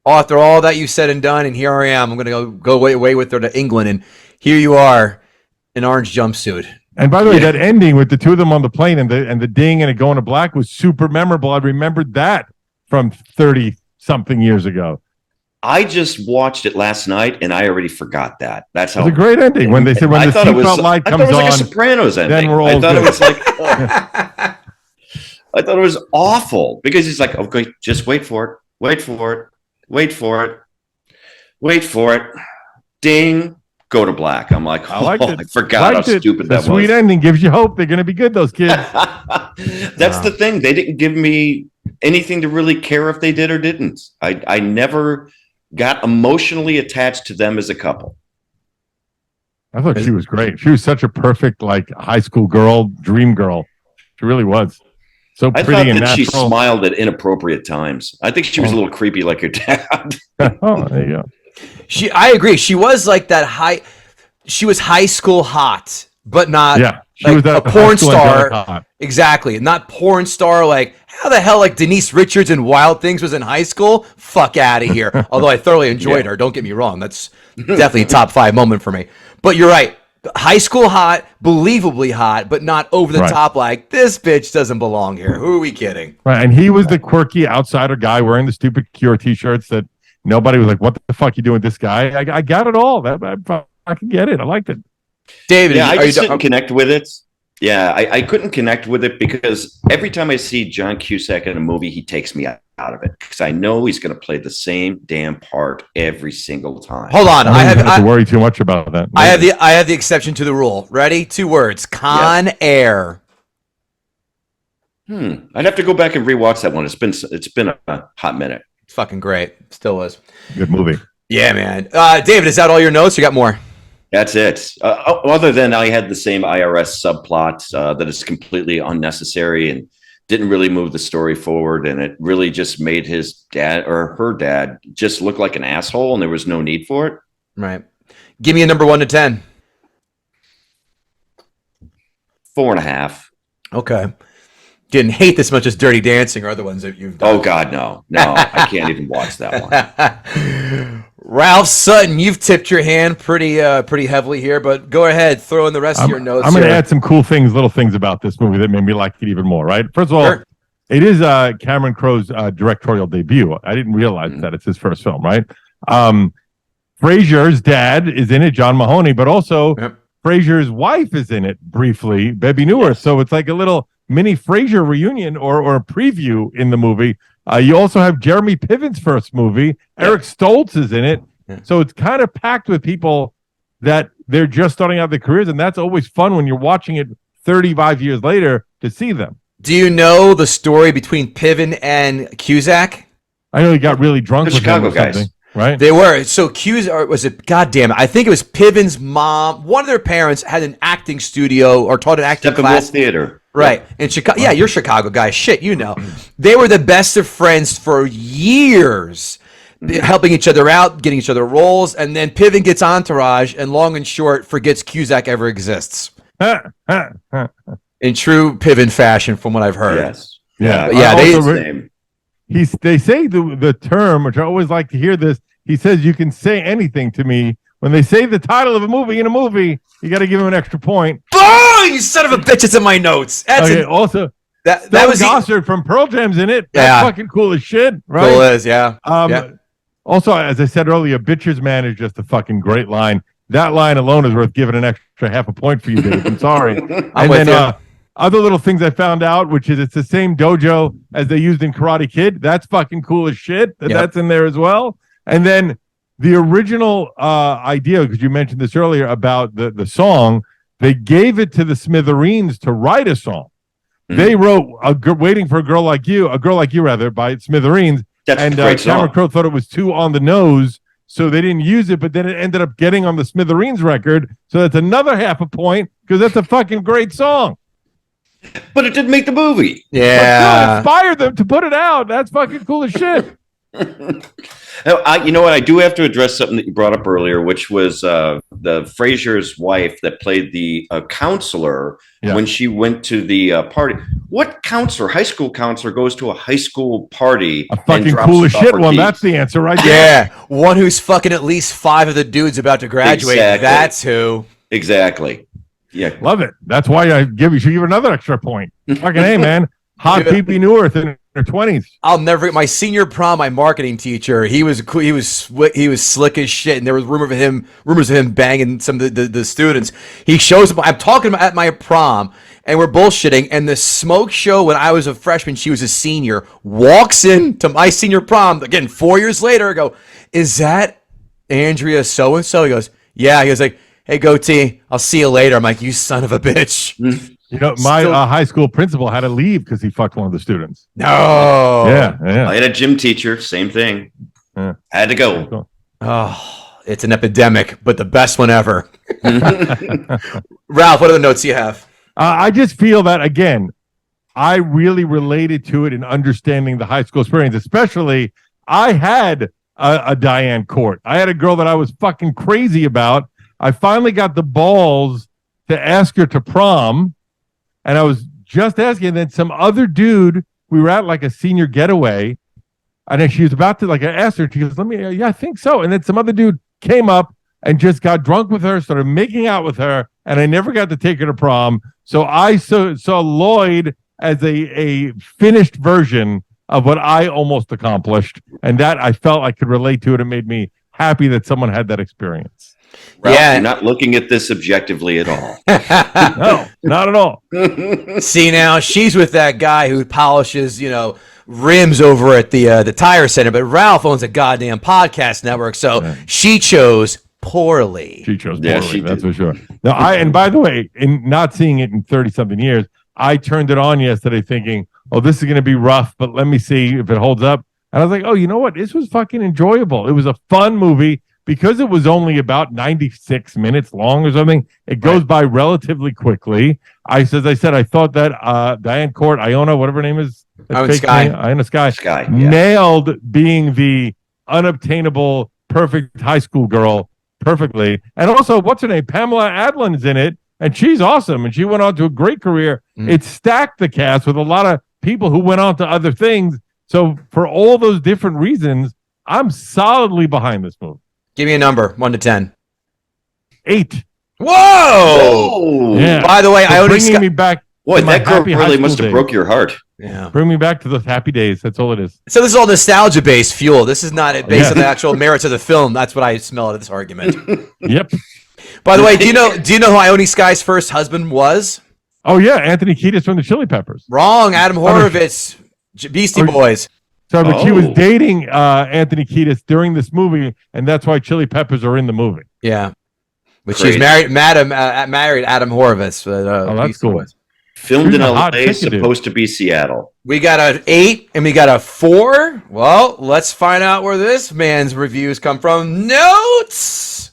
after all that you said and done, and here I am. I'm going to go away with her to England. And here you are, an orange jumpsuit. And by the way, that ending with the 2 of them on the plane and the ding and it going to black was super memorable. I remembered that from 30-something years ago. I just watched it last night, and I already forgot that. That's how. It's a great ending when they said when the seatbelt light comes on. I thought it was like a Sopranos ending. Then we're all I thought it was like. I thought it was awful because he's like, okay, just wait for it, wait for it, wait for it, wait for it, ding, go to black. I'm like, I forgot how stupid that was. The sweet ending gives you hope they're going to be good. Those kids. That's the thing. They didn't give me anything to really care if they did or didn't. I never got emotionally attached to them as a couple. I thought she was great. She was such a perfect, like, high school girl, dream girl. She really was. So pretty and natural. She smiled at inappropriate times. I think she was a little creepy like your dad. Oh, there you go. I agree. She was like that she was high school hot, but not she was a porn star. Exactly. Not porn star like, how the hell like Denise Richards in Wild Things was in high school? Fuck out of here. Although I thoroughly enjoyed her. Don't get me wrong. That's definitely a top 5 moment for me. But you're right. High school hot, believably hot, but not over the top like, this bitch doesn't belong here. Who are we kidding? Right. And he was the quirky outsider guy wearing the stupid Cure t-shirts that nobody was like, what the fuck you doing with this guy? I got it all. I can get it. I liked it. David, I just didn't connect with it. Yeah, I couldn't connect with it because every time I see John Cusack in a movie, he takes me out of it because I know he's going to play the same damn part every single time. Hold on, I don't have to worry too much about that. I have the exception to the rule. Ready? 2 words: Con Air. I'd have to go back and rewatch that one. It's been a hot minute. It's fucking great. Still is. Good movie. Yeah, man. David, is that all your notes? You got more? That's it. Other than I had the same IRS subplot that is completely unnecessary and didn't really move the story forward. And it really just made his dad or her dad just look like an asshole, and there was no need for it. Right. Give me a number 1 to 10. 4.5. Okay. Didn't hate this much as Dirty Dancing or other ones that you've done. Oh, God, no. No, I can't even watch that one. Ralph Sutton, you've tipped your hand pretty heavily here, but go ahead, throw in the rest of your notes. I'm going to add some cool things, little things about this movie that made me like it even more, right? First of all, sure. It is Cameron Crowe's directorial debut. I didn't realize that it's his first film, right? Frasier's dad is in it, John Mahoney, but also Frasier's wife is in it briefly, Bebe Neuwirth. So it's like a little mini Frasier reunion or a preview in the movie. You also have Jeremy Piven's first movie. Eric Stoltz is in it. So it's kind of packed with people that they're just starting out their careers, and that's always fun when you're watching it 35 years later to see them. Do you know the story between Piven and Cusack? I know he got really drunk with Chicago him or something, guys. Right? They were. So Cusack, was it, goddamn it, I think it was Piven's mom. One of their parents had an acting studio or taught an acting class. Theater. Right. In Chicago. Yeah, you're a Chicago guy. Shit, you know. They were the best of friends for years, helping each other out, getting each other roles, and then Piven gets Entourage and long and short forgets Cusack ever exists. In true Piven fashion, from what I've heard. Yes. Yeah. They say the term, which I always like to hear this, he says you can say anything to me. When they say the title of a movie in a movie, you got to give him an extra point. Oh, you son of a bitch! It's in my notes. That's okay. Also, that was Gossard from Pearl Jam's in it. That's fucking cool as shit, right? Cool is, yeah. Also, as I said earlier, "Bitches Man" is just a fucking great line. That line alone is worth giving an extra half a point for you, Dave. I'm sorry. I'm with you. Other little things I found out, which is it's the same dojo as they used in Karate Kid. That's fucking cool as shit. That's in there as well. And then the original idea, because you mentioned this earlier about the song, they gave it to the Smithereens to write a song. They wrote "Waiting for a Girl Like You," by Smithereens. That's and a great song. Cameron Crowe thought it was too on the nose, so they didn't use it. But then it ended up getting on the Smithereens record, so that's another half a point because that's a fucking great song. But it didn't make the movie. Yeah, it inspired them to put it out. That's fucking cool as shit. You know what? I do have to address something that you brought up earlier, which was the Frasier's wife that played the counselor when she went to the party. What counselor, high school counselor, goes to a high school party? A fucking cool as shit one. That's the answer, right there. Yeah, one who's fucking at least 5 of the dudes about to graduate. Exactly. That's who. Exactly. Yeah, love it. That's why should give another extra point. Fucking hey, man, hot Bebe Neuwirth in her 20s. I'll never forget my senior prom. My marketing teacher, he was slick as shit, and there was rumors of him banging some of the students. He shows up. I'm talking at my prom, and we're bullshitting. And the smoke show when I was a freshman, she was a senior. Walks in to my senior prom again 4 years later. I go, is that Andrea so and so? He goes, yeah. He goes like, hey, Gootee, I'll see you later. I'm like, you son of a bitch. You know, my high school principal had to leave because he fucked one of the students. No. Yeah. I had a gym teacher, same thing. Yeah. Had to go. Cool. Oh, it's an epidemic, but the best one ever. Ralph, what other notes do you have? I just feel that, again, I really related to it in understanding the high school experience, especially I had a Diane Court. I had a girl that I was fucking crazy about. I finally got the balls to ask her to prom, and I was just asking, and then some other dude, we were at like a senior getaway, and then she was about to, I asked her, she goes, yeah, I think so. And then some other dude came up and just got drunk with her, started making out with her, and I never got to take her to prom. So I saw Lloyd as a finished version of what I almost accomplished, and that I felt I could relate to it. It made me happy that someone had that experience. Ralph, you're not looking at this objectively at all. No, not at all. See, now she's with that guy who polishes, rims over at the tire center, but Ralph owns a goddamn podcast network, so she chose poorly. She chose poorly, that's for sure. Now, and by the way, in not seeing it in 30-something years, I turned it on yesterday thinking, oh, this is going to be rough, but let me see if it holds up. And I was like, oh, you know what? This was fucking enjoyable. It was a fun movie because it was only about 96 minutes long or something. It goes by relatively quickly. As I said, I thought that Diane Court, Iona, whatever her name is, Iona Sky, nailed being the unobtainable, perfect high school girl perfectly. And also, what's her name? Pamela Adlin's in it, and she's awesome. And she went on to a great career. It stacked the cast with a lot of people who went on to other things. So for all those different reasons, I'm solidly behind this movie. Give me a number, 1 to 10. 8. Whoa! Yeah. By the way, so bringing me back. Boy, that girl really must have broke your heart. Yeah. Bring me back to those happy days. That's all it is. So this is all nostalgia-based fuel. This is not based on the actual merits of the film. That's what I smell out of this argument. Yep. By the way, do you know who Ione Skye's first husband was? Oh yeah, Anthony Kiedis from the Chili Peppers. Wrong. Adam Horovitz, Beastie Boys. Sorry, but she was dating Anthony Kiedis during this movie, and that's why Chili Peppers are in the movie. Yeah. But she's married Adam Horovitz. That's Beastie cool. Boys. Filmed in LA, supposed to be Seattle. We got an 8 and we got a 4. Well, let's find out where this man's reviews come from. Notes!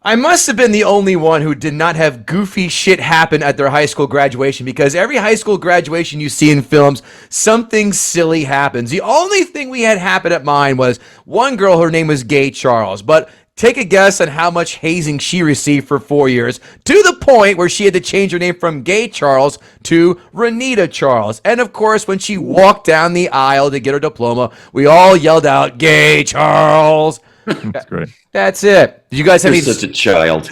I must have been the only one who did not have goofy shit happen at their high school graduation, because every high school graduation you see in films, something silly happens. The only thing we had happen at mine was one girl, her name was Gay Charles, but take a guess on how much hazing she received for 4 years, to the point where she had to change her name from Gay Charles to Renita Charles. And of course, when she walked down the aisle to get her diploma, we all yelled out, "Gay Charles!" That's great. That's it. Did you guys have You're such a child.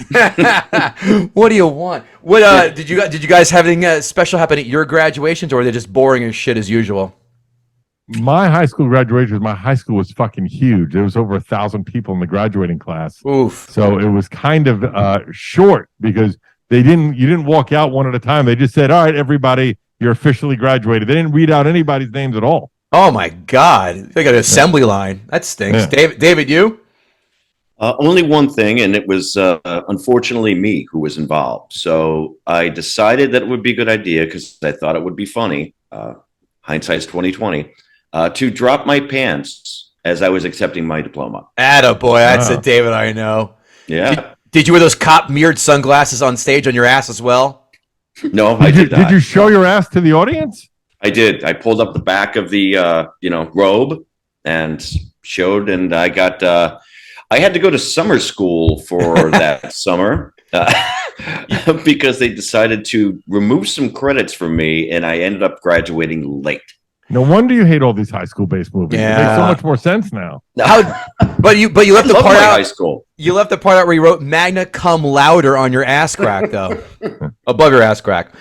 What do you want? What did you guys have anything special happen at your graduations, or were they just boring as shit as usual? My high school graduation, my high school was fucking huge. There was over 1,000 people in the graduating class. Oof. So it was kind of short because you didn't walk out one at a time. They just said, all right, everybody, you're officially graduated. They didn't read out anybody's names at all. Oh my God. They got an assembly line. That stinks. Yeah. David, you? Only one thing, and it was unfortunately me who was involved. So I decided that it would be a good idea, because I thought it would be funny. Hindsight's 2020. To drop my pants as I was accepting my diploma. Attaboy, that's a David I know. Yeah. Did you wear those cop mirrored sunglasses on stage on your ass as well? No, I did not. Did you show your ass to the audience? I did. I pulled up the back of the robe and showed, and I got I had to go to summer school for that summer because they decided to remove some credits from me, and I ended up graduating late. No wonder you hate all these high school-based movies. Yeah. It makes so much more sense now. But you left the part out. High school. You left the part out where you wrote "Magna cum louder" on your ass crack, though, above your ass crack.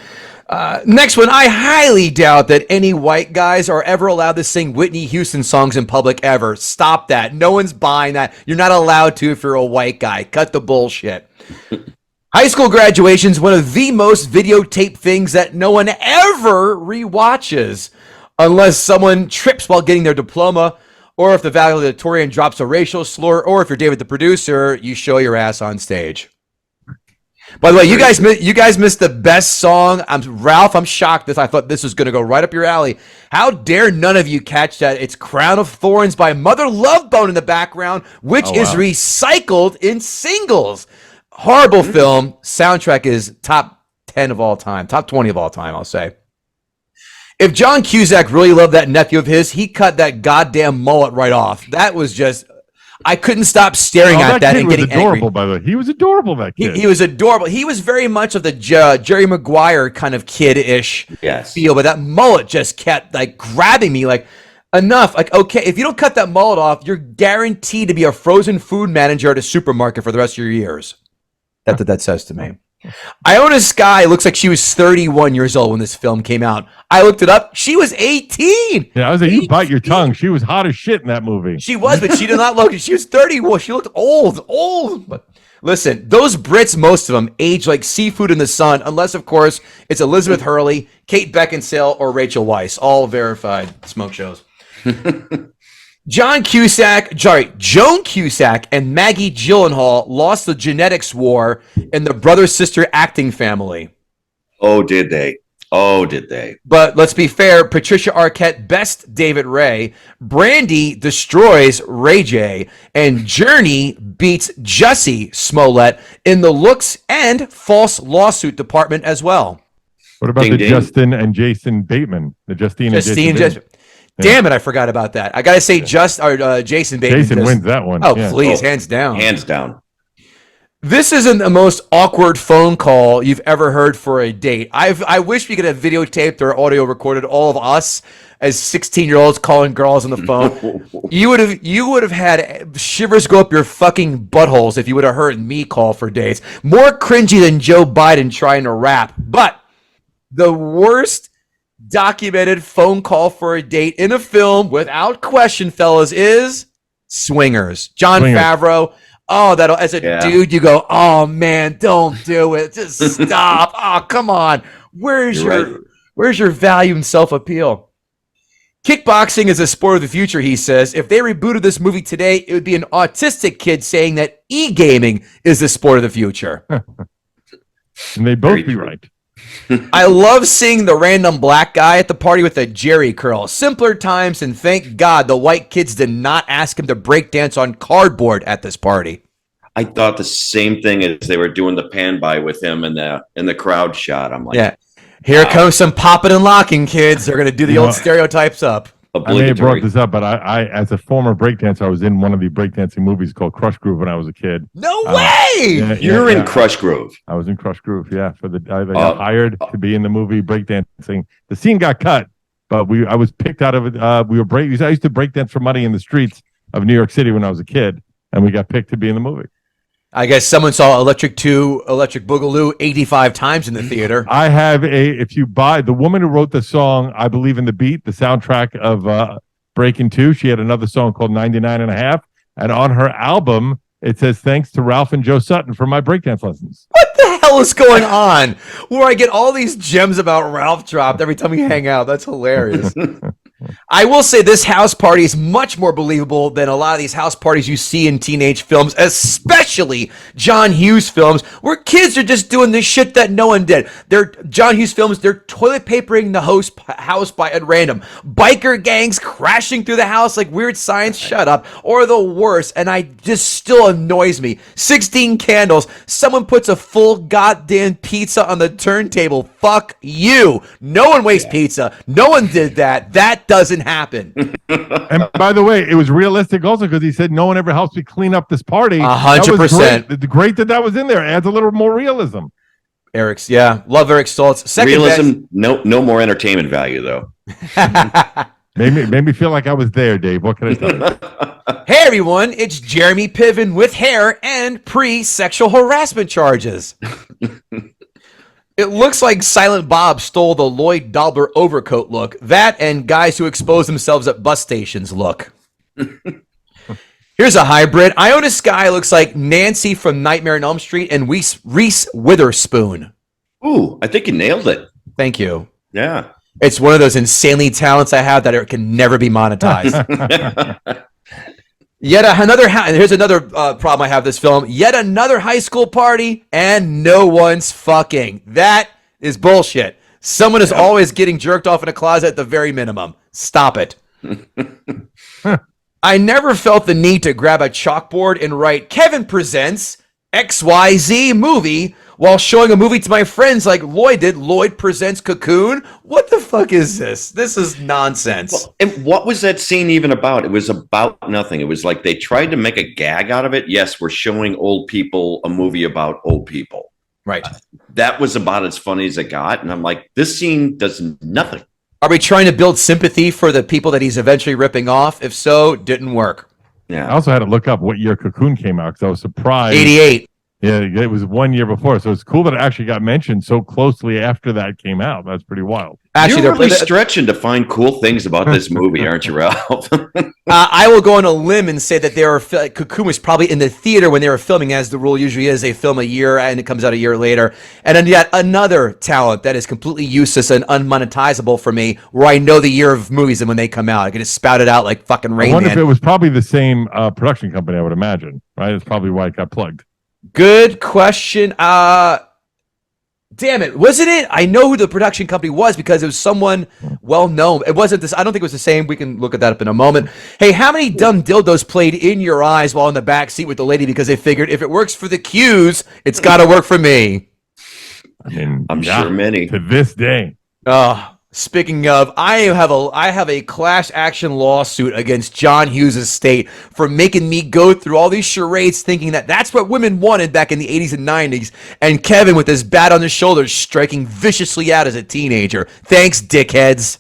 Next one. I highly doubt that any white guys are ever allowed to sing Whitney Houston songs in public ever. Stop that. No one's buying that. You're not allowed to if you're a white guy. Cut the bullshit. High school graduation is one of the most videotaped things that no one ever rewatches, unless someone trips while getting their diploma, or if the valedictorian drops a racial slur, or if you're David the producer, you show your ass on stage. By the way, you guys missed the best song. Ralph, I'm shocked that I thought this was going to go right up your alley. How dare none of you catch that? It's Crown of Thorns by Mother Love Bone in the background, which is recycled in singles. Horrible film. Soundtrack is top 10 of all time. Top 20 of all time, I'll say. If John Cusack really loved that nephew of his, he cut that goddamn mullet right off. That was just... I couldn't stop staring at that and getting adorable, angry. By the way, he was adorable. That kid. He was adorable. He was very much of the Jerry Maguire kind of kid-ish feel, but that mullet just kept like grabbing me. Like, enough. Like, okay, if you don't cut that mullet off, you're guaranteed to be a frozen food manager at a supermarket for the rest of your years. That's what that says to me. Iona Sky looks like she was 31 years old when this film came out. I looked it up. She was 18. Yeah, I was like, you bite your tongue. She was hot as shit in that movie. She was, but she did not look. She was 31. She looked old. But listen, those Brits, most of them, age like seafood in the sun, unless, of course, it's Elizabeth Hurley, Kate Beckinsale, or Rachel Weisz. All verified smoke shows. Joan Cusack and Maggie Gyllenhaal lost the genetics war in the brother-sister acting family. Oh, did they? Oh, did they? But let's be fair, Patricia Arquette best David Ray, Brandy destroys Ray J, and Journey beats Jussie Smollett in the looks and false lawsuit department as well. What about Justin and Jason Bateman? The Justine and Jason Bateman. Damn it, I forgot about that. I got to say Jason Bateman. Jason wins that one. Oh, please, hands down. Hands down. This isn't the most awkward phone call you've ever heard for a date. I wish we could have videotaped or audio recorded all of us as 16-year-olds calling girls on the phone. You would have had shivers go up your fucking buttholes if you would have heard me call for dates. More cringy than Joe Biden trying to rap. But the worst documented phone call for a date in a film, without question, fellas, is Swingers. Jon Favreau. Oh, that'll, as a dude, you go, oh man, don't do it. Just stop. Oh, come on. Where's your value and self-appeal? Kickboxing is a sport of the future, he says. If they rebooted this movie today, it would be an autistic kid saying that e-gaming is the sport of the future. And they both be right. I love seeing the random black guy at the party with a Jerry curl. Simpler times, and thank God the white kids did not ask him to break dance on cardboard at this party. I thought the same thing as they were doing the pan by with him in the crowd shot. I'm like, here comes some popping and locking kids. They're going to do the old stereotypes up. I may have brought this up, but I as a former breakdancer, I was in one of the breakdancing movies called Crush Groove when I was a kid. No way! You're in Crush Groove. I was in Crush Groove, I got hired to be in the movie breakdancing. The scene got cut, but I was picked out of it. I used to breakdance for money in the streets of New York City when I was a kid, and we got picked to be in the movie. I guess someone saw Electric Boogaloo 85 times in the theater. I have if you buy the woman who wrote the song, I Believe in the Beat, the soundtrack of Breaking 2, she had another song called 99 and a half. And on her album, it says, thanks to Ralph and Joe Sutton for my breakdance lessons. What the hell is going on? Where I get all these gems about Ralph dropped every time we hang out. That's hilarious. I will say this house party is much more believable than a lot of these house parties you see in teenage films, especially John Hughes films, where kids are just doing this shit that no one did. John Hughes films, they're toilet papering the house at random. Biker gangs crashing through the house like Weird Science, shut up, or the worst, and I just still annoys me. 16 candles, someone puts a full goddamn pizza on the turntable. Fuck you. No one wastes pizza. No one did that. That doesn't happen. And by the way, it was realistic also because he said no one ever helps me clean up this party. 100%. Great that was in there. Adds a little more realism. Love Eric Stoltz. Realism, no more entertainment value though. made me feel like I was there, Dave. What can I tell you? Hey everyone, it's Jeremy Piven with hair and pre-sexual harassment charges. It looks like Silent Bob stole the Lloyd Dobler overcoat look. That and guys who expose themselves at bus stations look. Here's a hybrid. Iona Sky looks like Nancy from Nightmare on Elm Street and Reese Witherspoon. Ooh, I think you nailed it. Thank you. Yeah. It's one of those insanely talents I have that can never be monetized. Here's another problem I have with this film. Yet another high school party and no one's fucking. That is bullshit. Someone is always getting jerked off in a closet at the very minimum. Stop it. I never felt the need to grab a chalkboard and write Kevin presents XYZ movie while showing a movie to my friends like Lloyd did. Lloyd presents Cocoon. What the fuck is this? This is nonsense. Well, and what was that scene even about? It was about nothing. It was like they tried to make a gag out of it. Yes, we're showing old people a movie about old people. Right. That was about as funny as it got. And I'm like, this scene does nothing. Are we trying to build sympathy for the people that he's eventually ripping off? If so, didn't work. Yeah. I also had to look up what year Cocoon came out because I was surprised. 88. Yeah, it was 1 year before, so it's cool that it actually got mentioned so closely after that came out. That's pretty wild. Actually, you're really stretching to find cool things about this movie, aren't you, Ralph? I will go on a limb and say that Cocoon was probably in the theater when they were filming, as the rule usually is. They film a year and it comes out a year later. And then yet another talent that is completely useless and unmonetizable for me, where I know the year of movies and when they come out. I can just spout it out like fucking Rain Man. I wonder if it was probably the same production company, I would imagine, right? It's probably why it got plugged. Good question. Damn it. Wasn't it? I know who the production company was because it was someone well known. It wasn't this. I don't think it was the same. We can look at that up in a moment. Hey, how many dumb dildos played in your eyes while in the back seat with the lady because they figured if it works for the cues, it's got to work for me? I mean, I'm sure many. To this day. Speaking of, I have a class action lawsuit against John Hughes' estate for making me go through all these charades thinking that that's what women wanted back in the 80s and 90s, and Kevin with his bat on his shoulders striking viciously out as a teenager. Thanks, dickheads.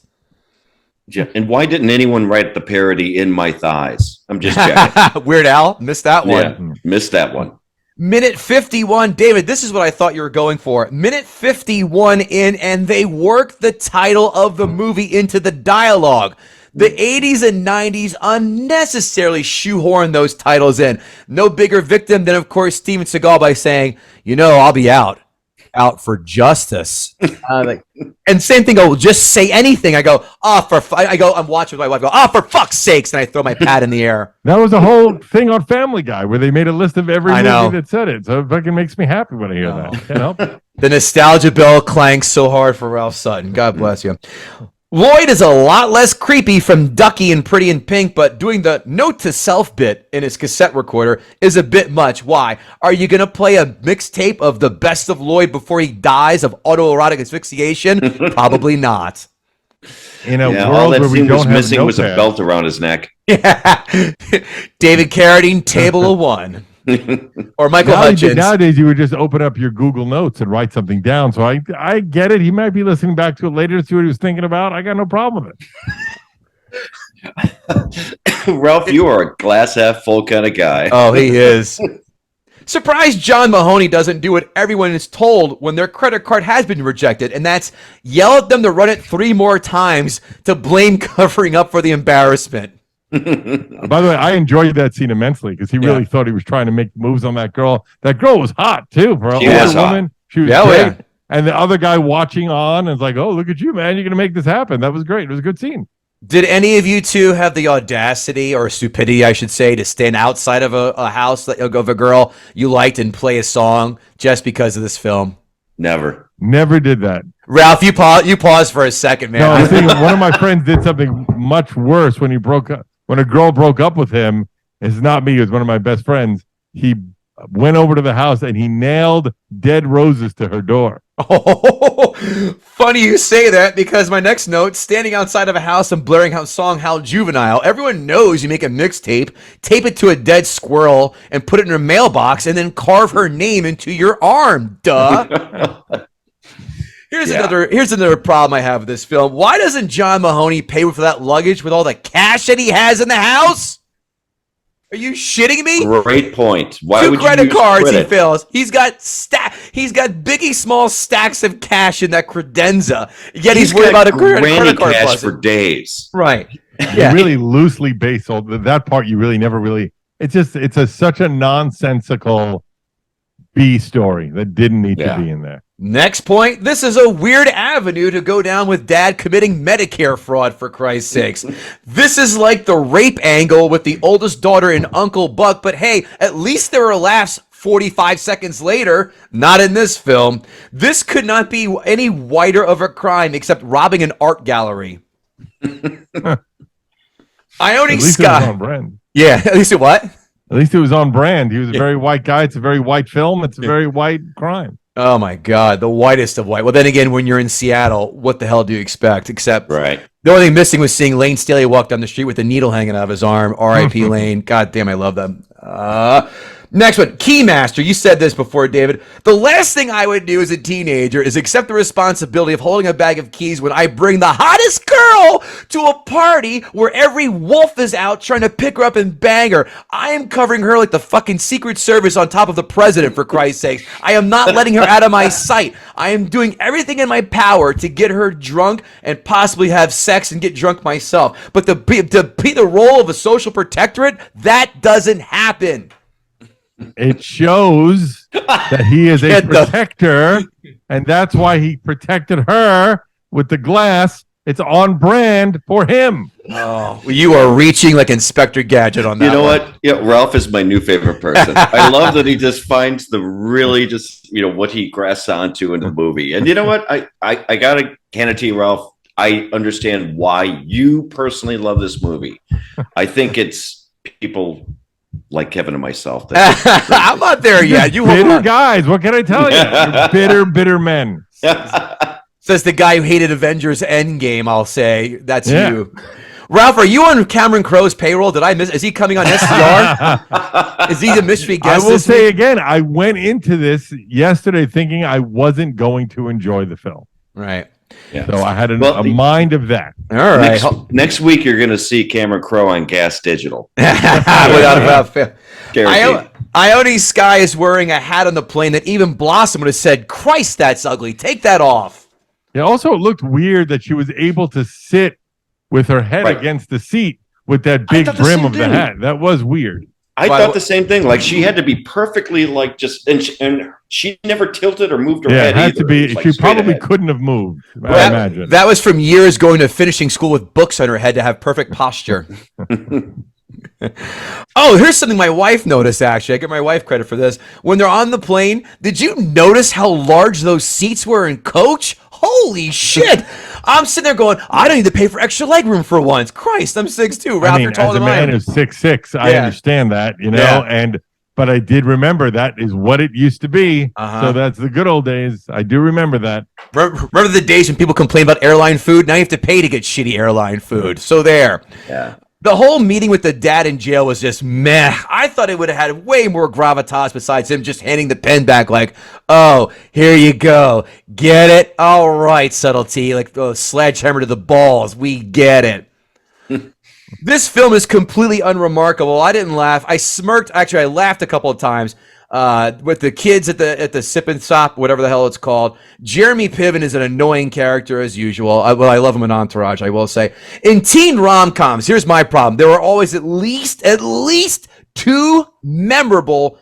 Yeah. And why didn't anyone write the parody In My Thighs? I'm just checking. Weird Al, missed that one. Yeah, missed that one. Minute 51, David, this is what I thought you were going for. Minute 51 in, and they work the title of the movie into the dialogue. The 80s and 90s unnecessarily shoehorn those titles in. No bigger victim than, of course, Steven Seagal by saying, I'll be out for justice. And same thing, just say anything. I go, I'm watching with my wife, for fuck's sakes, and I throw my pad in the air. That was a whole thing on Family Guy where they made a list of every movie that said it. So it fucking makes me happy when I hear that. Can't help it. The nostalgia bell clanks so hard for Ralph Sutton. God bless you. Lloyd is a lot less creepy from Ducky and Pretty in Pink, but doing the note to self bit in his cassette recorder is a bit much. Why? Are you going to play a mixtape of the best of Lloyd before he dies of autoerotic asphyxiation? Probably not. In a all world that where we scene was don't have missing was a notepad. belt around his neck. Yeah. David Carradine, table of one. Or Michael Hutchins. Nowadays, you would just open up your Google Notes and write something down. So I get it. He might be listening back to it later to see what he was thinking about. I got no problem with it. Ralph, you are a glass half full kind of guy. Oh, he is. Surprised John Mahoney doesn't do what everyone is told when their credit card has been rejected, and that's yell at them to run it 3 more times to blame covering up for the embarrassment. By the way, I enjoyed that scene immensely because he really thought he was trying to make moves on that girl. That girl was hot too for an older woman. She was great. Yeah. And the other guy watching on is like, "Oh, look at you, man! You're gonna make this happen." That was great. It was a good scene. Did any of you two have the audacity or stupidity, I should say, to stand outside of a house of a girl you liked and play a song just because of this film? Never did that. Ralph, you pause for a second, man. No, I think one of my friends did something much worse when he broke up. When a girl broke up with him, it's not me. It was one of my best friends. He went over to the house and he nailed dead roses to her door. Oh, funny you say that because my next note, standing outside of a house and blaring out song How Juvenile. Everyone knows you make a mixtape, tape it to a dead squirrel and put it in her mailbox and then carve her name into your arm. Duh. Here's another problem I have with this film. Why doesn't John Mahoney pay for that luggage with all the cash that he has in the house? Are you shitting me? Great point. Why 2 would credit you cards credit? he fills. He's got biggie small stacks of cash in that credenza. Yet he's worried about a credit card cash buzzing. for days. Right. Yeah. Really loosely based on that part. You really never really. It's such a nonsensical B story that didn't need to be in there. Next point, this is a weird avenue to go down with dad committing Medicare fraud, for Christ's sakes. This is like the rape angle with the oldest daughter and Uncle Buck, but hey, at least there are laughs 45 seconds later. Not in this film. This could not be any whiter of a crime except robbing an art gallery. Ironing Scott. It was on brand. Yeah, at least it what? At least it was on brand. He was a very white guy. It's a very white film. It's a very white crime. Oh my God, the whitest of white. Well, then again, when you're in Seattle, what the hell do you expect? Except the only thing missing was seeing Lane Staley walk down the street with a needle hanging out of his arm. R.I.P. Lane. God damn, I love them. Next one, Keymaster. You said this before, David. The last thing I would do as a teenager is accept the responsibility of holding a bag of keys when I bring the hottest girl to a party where every wolf is out trying to pick her up and bang her. I am covering her like the fucking Secret Service on top of the president, for Christ's sake. I am not letting her out of my sight. I am doing everything in my power to get her drunk and possibly have sex and get drunk myself. But to be the role of a social protectorate, that doesn't happen. It shows that he is a protector, and that's why he protected her with the glass. It's on brand for him. Oh, you are reaching like Inspector Gadget on that. You know what? Yeah, Ralph is my new favorite person. I love that he just finds the really just what he grasps onto in the movie. And you know what? I gotta hand it to you, Ralph. I understand why you personally love this movie. I think it's people like Kevin and myself. I'm not there yet. You bitter guys. What can I tell you? You're bitter men. Says the guy who hated Avengers Endgame. I'll say that's you. Ralph, are you on Cameron Crowe's payroll? Did I miss? Is he coming on SCR? Is he the mystery guest? I will say again, I went into this yesterday thinking I wasn't going to enjoy the film. Right. Yeah. So I had a mind of that. All right. Next week, you're going to see Cameron Crowe on Gas Digital. Without a fail. Ione Sky is wearing a hat on the plane that even Blossom would have said, "Christ, that's ugly. Take that off." Yeah. Also, it looked weird that she was able to sit with her head against the seat with that big brim of the hat. That was weird. I thought the same thing. Like she had to be perfectly and she never tilted or moved her head. It had either. To be. She probably couldn't have moved. I imagine that was from years going to finishing school with books on her head to have perfect posture. Oh, here's something my wife noticed. Actually, I give my wife credit for this. When they're on the plane, did you notice how large those seats were in coach? Holy shit! I'm sitting there going, I don't need to pay for extra leg room for once. Christ, I'm 6'2". Ralph, you're taller than I am. As a man who's 6'6", I understand that, but I did remember that is what it used to be. So that's the good old days. I do remember that. Remember the days when people complained about airline food? Now you have to pay to get shitty airline food. So there. Yeah. The whole meeting with the dad in jail was just meh. I thought it would have had way more gravitas besides him just handing the pen back like, oh, here you go. Get it? All right, subtlety. Like the sledgehammer to the balls. We get it. This film is completely unremarkable. I didn't laugh. I smirked. Actually, I laughed a couple of times with the kids at the sip and stop, whatever the hell it's called. Jeremy Piven is an annoying character as usual. I love him in Entourage, I will say. In teen rom-coms, here's my problem. There were always at least two memorable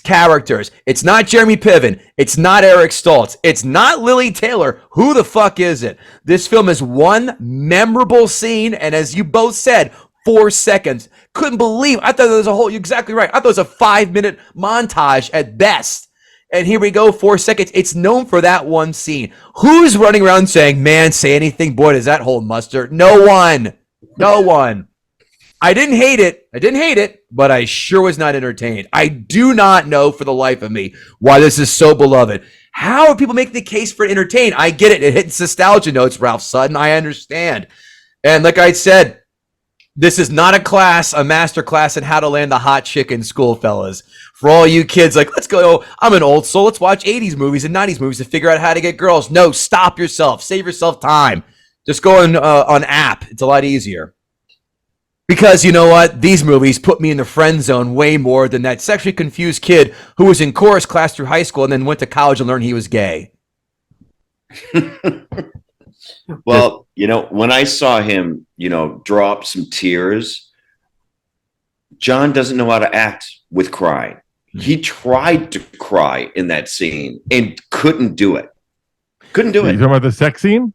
characters. It's not Jeremy Piven. It's not Eric Stoltz. It's not Lily Taylor. Who the fuck is it? This film is one memorable scene, and as you both said, 4 seconds. Couldn't believe. I thought there was you're exactly right. I thought it was a 5-minute montage at best. And here we go, 4 seconds. It's known for that one scene. Who's running around saying, man, say anything, boy, does that hold mustard? No one. No one. I didn't hate it, but I sure was not entertained. I do not know for the life of me why this is so beloved. How are people making the case for entertain? I get it. It hits nostalgia notes, Ralph Sutton. I understand. And like I said, this is not a master class in how to land a hot chick in school, fellas. For all you kids, like, let's go, I'm an old soul. Let's watch 80s movies and 90s movies to figure out how to get girls. No, stop yourself. Save yourself time. Just go on app. It's a lot easier. Because you know what? These movies put me in the friend zone way more than that sexually confused kid who was in chorus class through high school and then went to college and learned he was gay. Well, when I saw him, drop some tears, John doesn't know how to act with crying. He tried to cry in that scene and couldn't do it. Couldn't do it. You talking about the sex scene?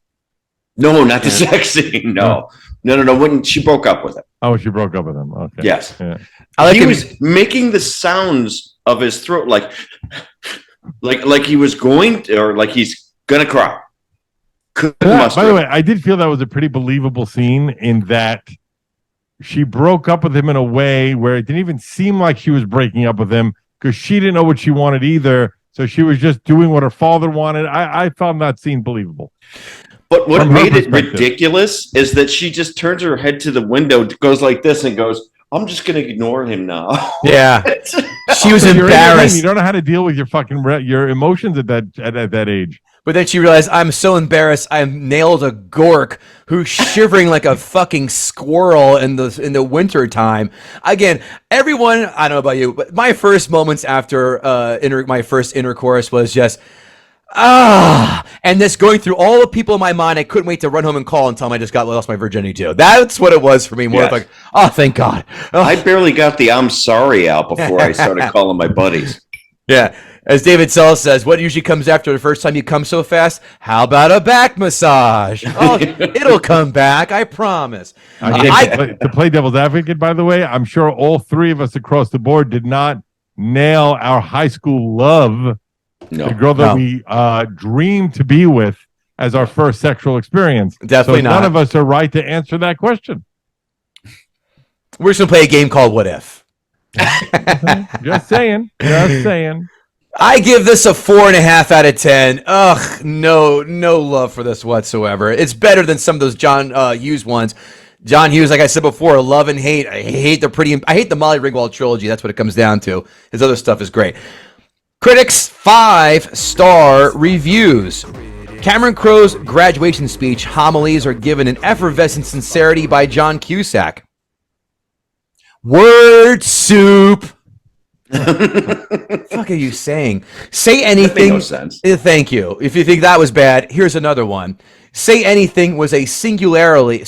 No, not the sex scene. No. When she broke up with him. Oh, she broke up with him. Okay. Yes. Yeah. He was making the sounds of his throat like he was going to, or like he's gonna cry. By the way, I did feel that was a pretty believable scene in that she broke up with him in a way where it didn't even seem like she was breaking up with him because she didn't know what she wanted either. So she was just doing what her father wanted. I found that scene believable. But what made it ridiculous is that she just turns her head to the window, goes like this, and goes, I'm just going to ignore him now. Yeah. She was embarrassed. You don't know how to deal with your fucking your emotions at that age. But then she realized, I'm so embarrassed. I nailed a gork who's shivering like a fucking squirrel in the winter time. Again, everyone, I don't know about you, but my first moments after my first intercourse was just, and this going through all the people in my mind. I couldn't wait to run home and call and tell them I just lost my virginity too. That's what it was for me. More like, oh, thank God. Oh. I barely got the I'm sorry out before I started calling my buddies. Yeah. As David Sell says, what usually comes after the first time you come so fast? How about a back massage? Oh, it'll come back, I promise. To play devil's advocate, by the way, I'm sure all three of us across the board did not nail our high school love, the girl that we dreamed to be with as our first sexual experience. Definitely not. None of us are right to answer that question. We're just going to play a game called What If. Just saying. Just saying. I give this a 4.5 out of 10. Ugh, no love for this whatsoever. It's better than some of those John Hughes ones. John Hughes, like I said before, love and hate. I hate the Molly Ringwald trilogy. That's what it comes down to. His other stuff is great. Critics 5-star reviews. Cameron Crowe's graduation speech homilies are given an effervescent sincerity by John Cusack. Word soup. What fuck are you saying? Say anything. No sense. Thank you. If you think that was bad, here's another one. Say Anything was a singularly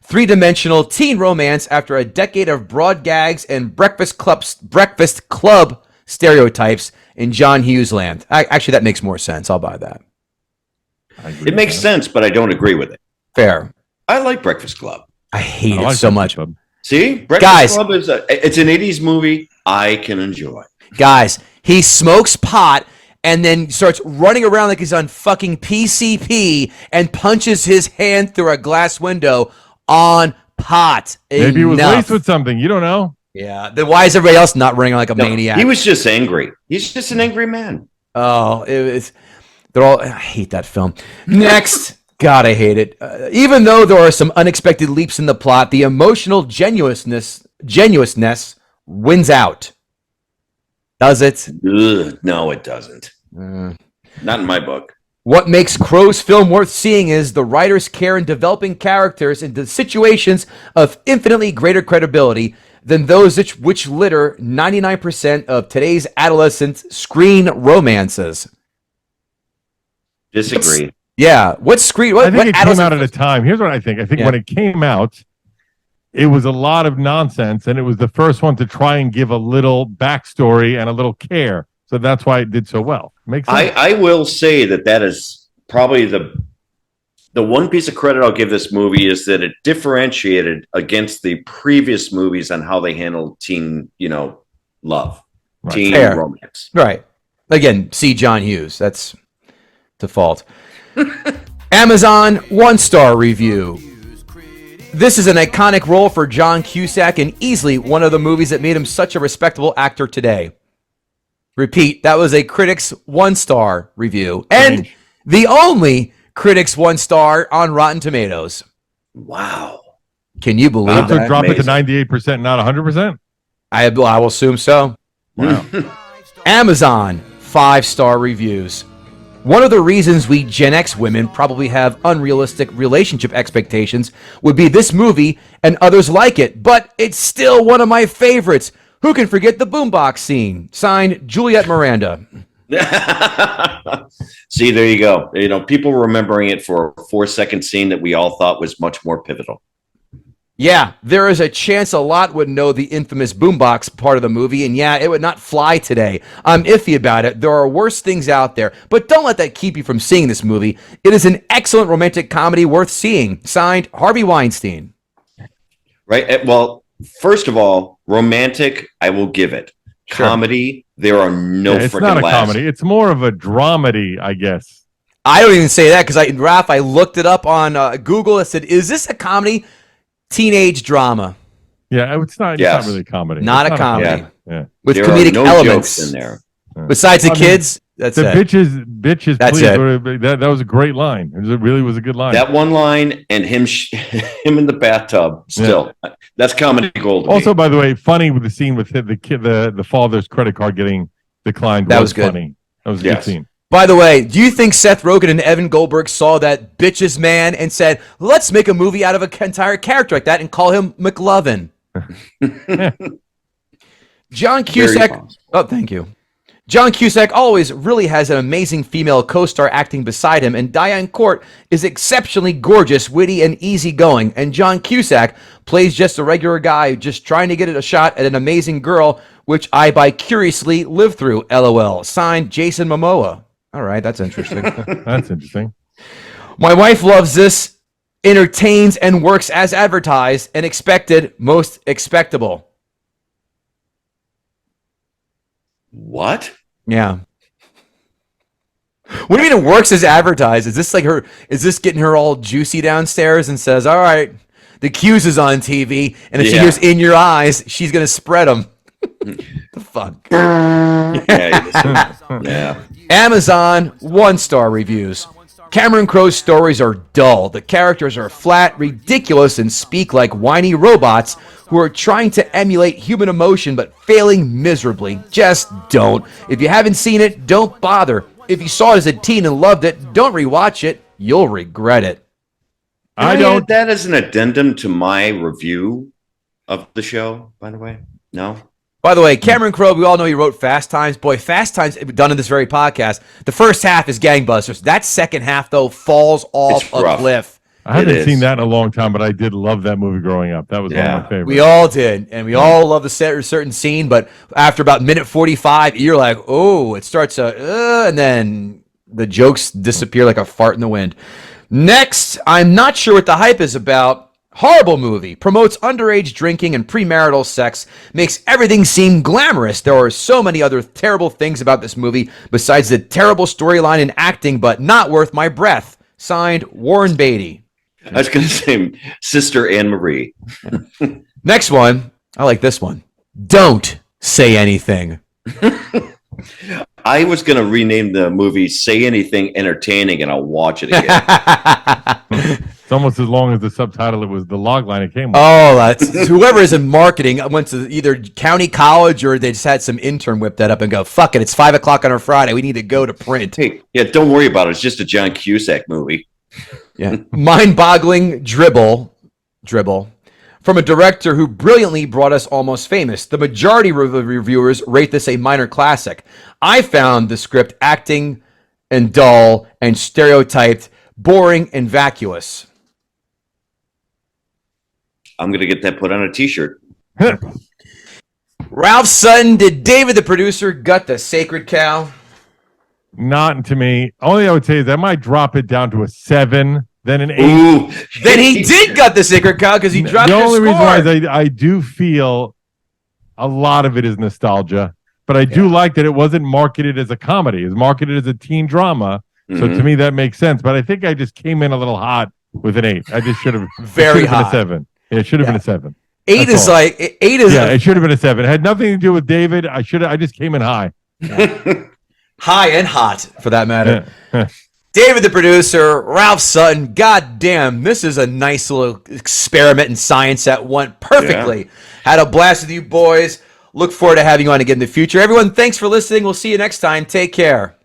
three-dimensional teen romance after a decade of broad gags and breakfast club stereotypes in John Hughes land. Actually, that makes more sense. I'll buy that. It makes sense, but I don't agree with it. Fair. I like Breakfast Club. I hate it so much. Club. See, Breakfast Club it's an 80s movie I can enjoy. Guys, he smokes pot and then starts running around like he's on fucking PCP and punches his hand through a glass window on pot. Maybe he was laced with something. You don't know. Yeah. Then why is everybody else not running like a maniac? He was just angry. He's just an angry man. Oh, I hate that film. Next. God, I hate it. Even though there are some unexpected leaps in the plot, the emotional genuineness wins out. Does it? Ugh, no, it doesn't. Not in my book. What makes Crowe's film worth seeing is the writer's care in developing characters into situations of infinitely greater credibility than those which litter 99% of today's adolescent screen romances. Disagree. Yeah. What screen? I think it came out at a time. Here's what I think. I think when it came out, it was a lot of nonsense, and it was the first one to try and give a little backstory and a little care. So that's why it did so well. Makes sense. I will say that is probably the one piece of credit I'll give this movie is that it differentiated against the previous movies on how they handled teen, love, teen romance. Right. Again, see John Hughes. That's default. Amazon 1-star review. This is an iconic role for John Cusack and easily one of the movies that made him such a respectable actor today. Repeat, that was a Critics 1-star review. And the only Critics 1-star on Rotten Tomatoes. Wow. Can you believe that? Drop it to 98%, not 100%? I will assume so. Wow. Amazon 5-star reviews. One of the reasons we Gen X women probably have unrealistic relationship expectations would be this movie and others like it, but it's still one of my favorites. Who can forget the boombox scene? Signed, Juliet Miranda. See, there you go. People remembering it for a 4-second scene that we all thought was much more pivotal. Yeah, there is a chance a lot would know the infamous boombox part of the movie, and yeah, it would not fly today. I'm iffy about it. There are worse things out there, but don't let that keep you from seeing this movie. It is an excellent romantic comedy worth seeing. Signed, Harvey Weinstein. Right. Well, first of all, romantic, I will give it. Sure. Comedy, there are no freaking laughs. It's not a comedy. It's more of a dramedy, I guess. I don't even say that because I looked it up on Google. I said, is this a comedy? Teenage drama. Yeah, it's not really a comedy. Not a comedy. Yeah. With there comedic are no elements jokes in there. Yeah. Besides the kids, that's the it. bitches, that's please. That was a great line. It really was a good line. That one line and him in the bathtub. Still, that's comedy gold. Also, by the way, funny with the scene with the kid, the father's credit card getting declined. That was good. Funny. That was a good scene. By the way, do you think Seth Rogen and Evan Goldberg saw that bitches man and said, let's make a movie out of an entire character like that and call him McLovin? John Cusack. Oh, thank you. John Cusack always really has an amazing female co-star acting beside him, and Diane Court is exceptionally gorgeous, witty, and easygoing. And John Cusack plays just a regular guy just trying to get a shot at an amazing girl, which I vicariously live through, LOL. Signed, Jason Momoa. All right, that's interesting. That's interesting. My wife loves this, entertains, and works as advertised, and expected, most expectable. What? Yeah. What do you mean it works as advertised? Is this like her? Is this getting her all juicy downstairs and says, "All right, the Q's is on TV, and if she hears in your eyes, she's gonna spread them." The fuck? Yeah. Amazon 1-star reviews. Cameron Crowe's stories are dull. The characters are flat, ridiculous, and speak like whiny robots who are trying to emulate human emotion but failing miserably. Just don't. If you haven't seen it, don't bother. If you saw it as a teen and loved it, don't rewatch it. You'll regret it. I don't. That as an addendum to my review of the show, by the way. No? By the way, Cameron Crowe, we all know he wrote Fast Times. Boy, Fast Times, done in this very podcast, the first half is gangbusters. That second half, though, falls off a cliff. I haven't seen that in a long time, but I did love that movie growing up. That was one of my favorites. We all did, and we all love the certain scene, but after about minute 45, you're like, oh, it starts, and then the jokes disappear like a fart in the wind. Next, I'm not sure what the hype is about. Horrible movie. Promotes underage drinking and premarital sex. Makes everything seem glamorous. There are so many other terrible things about this movie besides the terrible storyline and acting, but not worth my breath. Signed, Warren Beatty. I was going to say Sister Anne Marie. Next one. I like this one. Don't say anything. I was going to rename the movie Say Anything Entertaining, and I'll watch it again. It's almost as long as the subtitle. It was the log line it came with. Oh, that's whoever is in marketing went to either county college or they just had some intern whip that up and go, fuck it, it's 5 o'clock on a Friday. We need to go to print. Hey, yeah, don't worry about it. It's just a John Cusack movie. Yeah. Mind-boggling dribble from a director who brilliantly brought us Almost Famous. The majority of reviewers rate this a minor classic. I found the script acting and dull and stereotyped, boring and vacuous. I'm going to get that put on a t-shirt. Ralph Sutton, did David the producer gut the sacred cow? Not to me. Only I would say is I might drop it down to a 7, then an 8. Ooh. Then he did gut the sacred cow because he dropped the his only reason score. why is I do feel a lot of it is nostalgia, but I do like that it wasn't marketed as a comedy. It was marketed as a teen drama. So to me, that makes sense. But I think I just came in a little hot with an 8. I just should have very hot. Been a 7. It should have been a 7. 8 is all. Like 8 is. Yeah, it should have been a 7. It had nothing to do with David. I just came in high. High and hot, for that matter. David the producer, Ralph Sutton. God damn, this is a nice little experiment in science that went perfectly. Yeah. Had a blast with you boys. Look forward to having you on again in the future. Everyone, thanks for listening. We'll see you next time. Take care.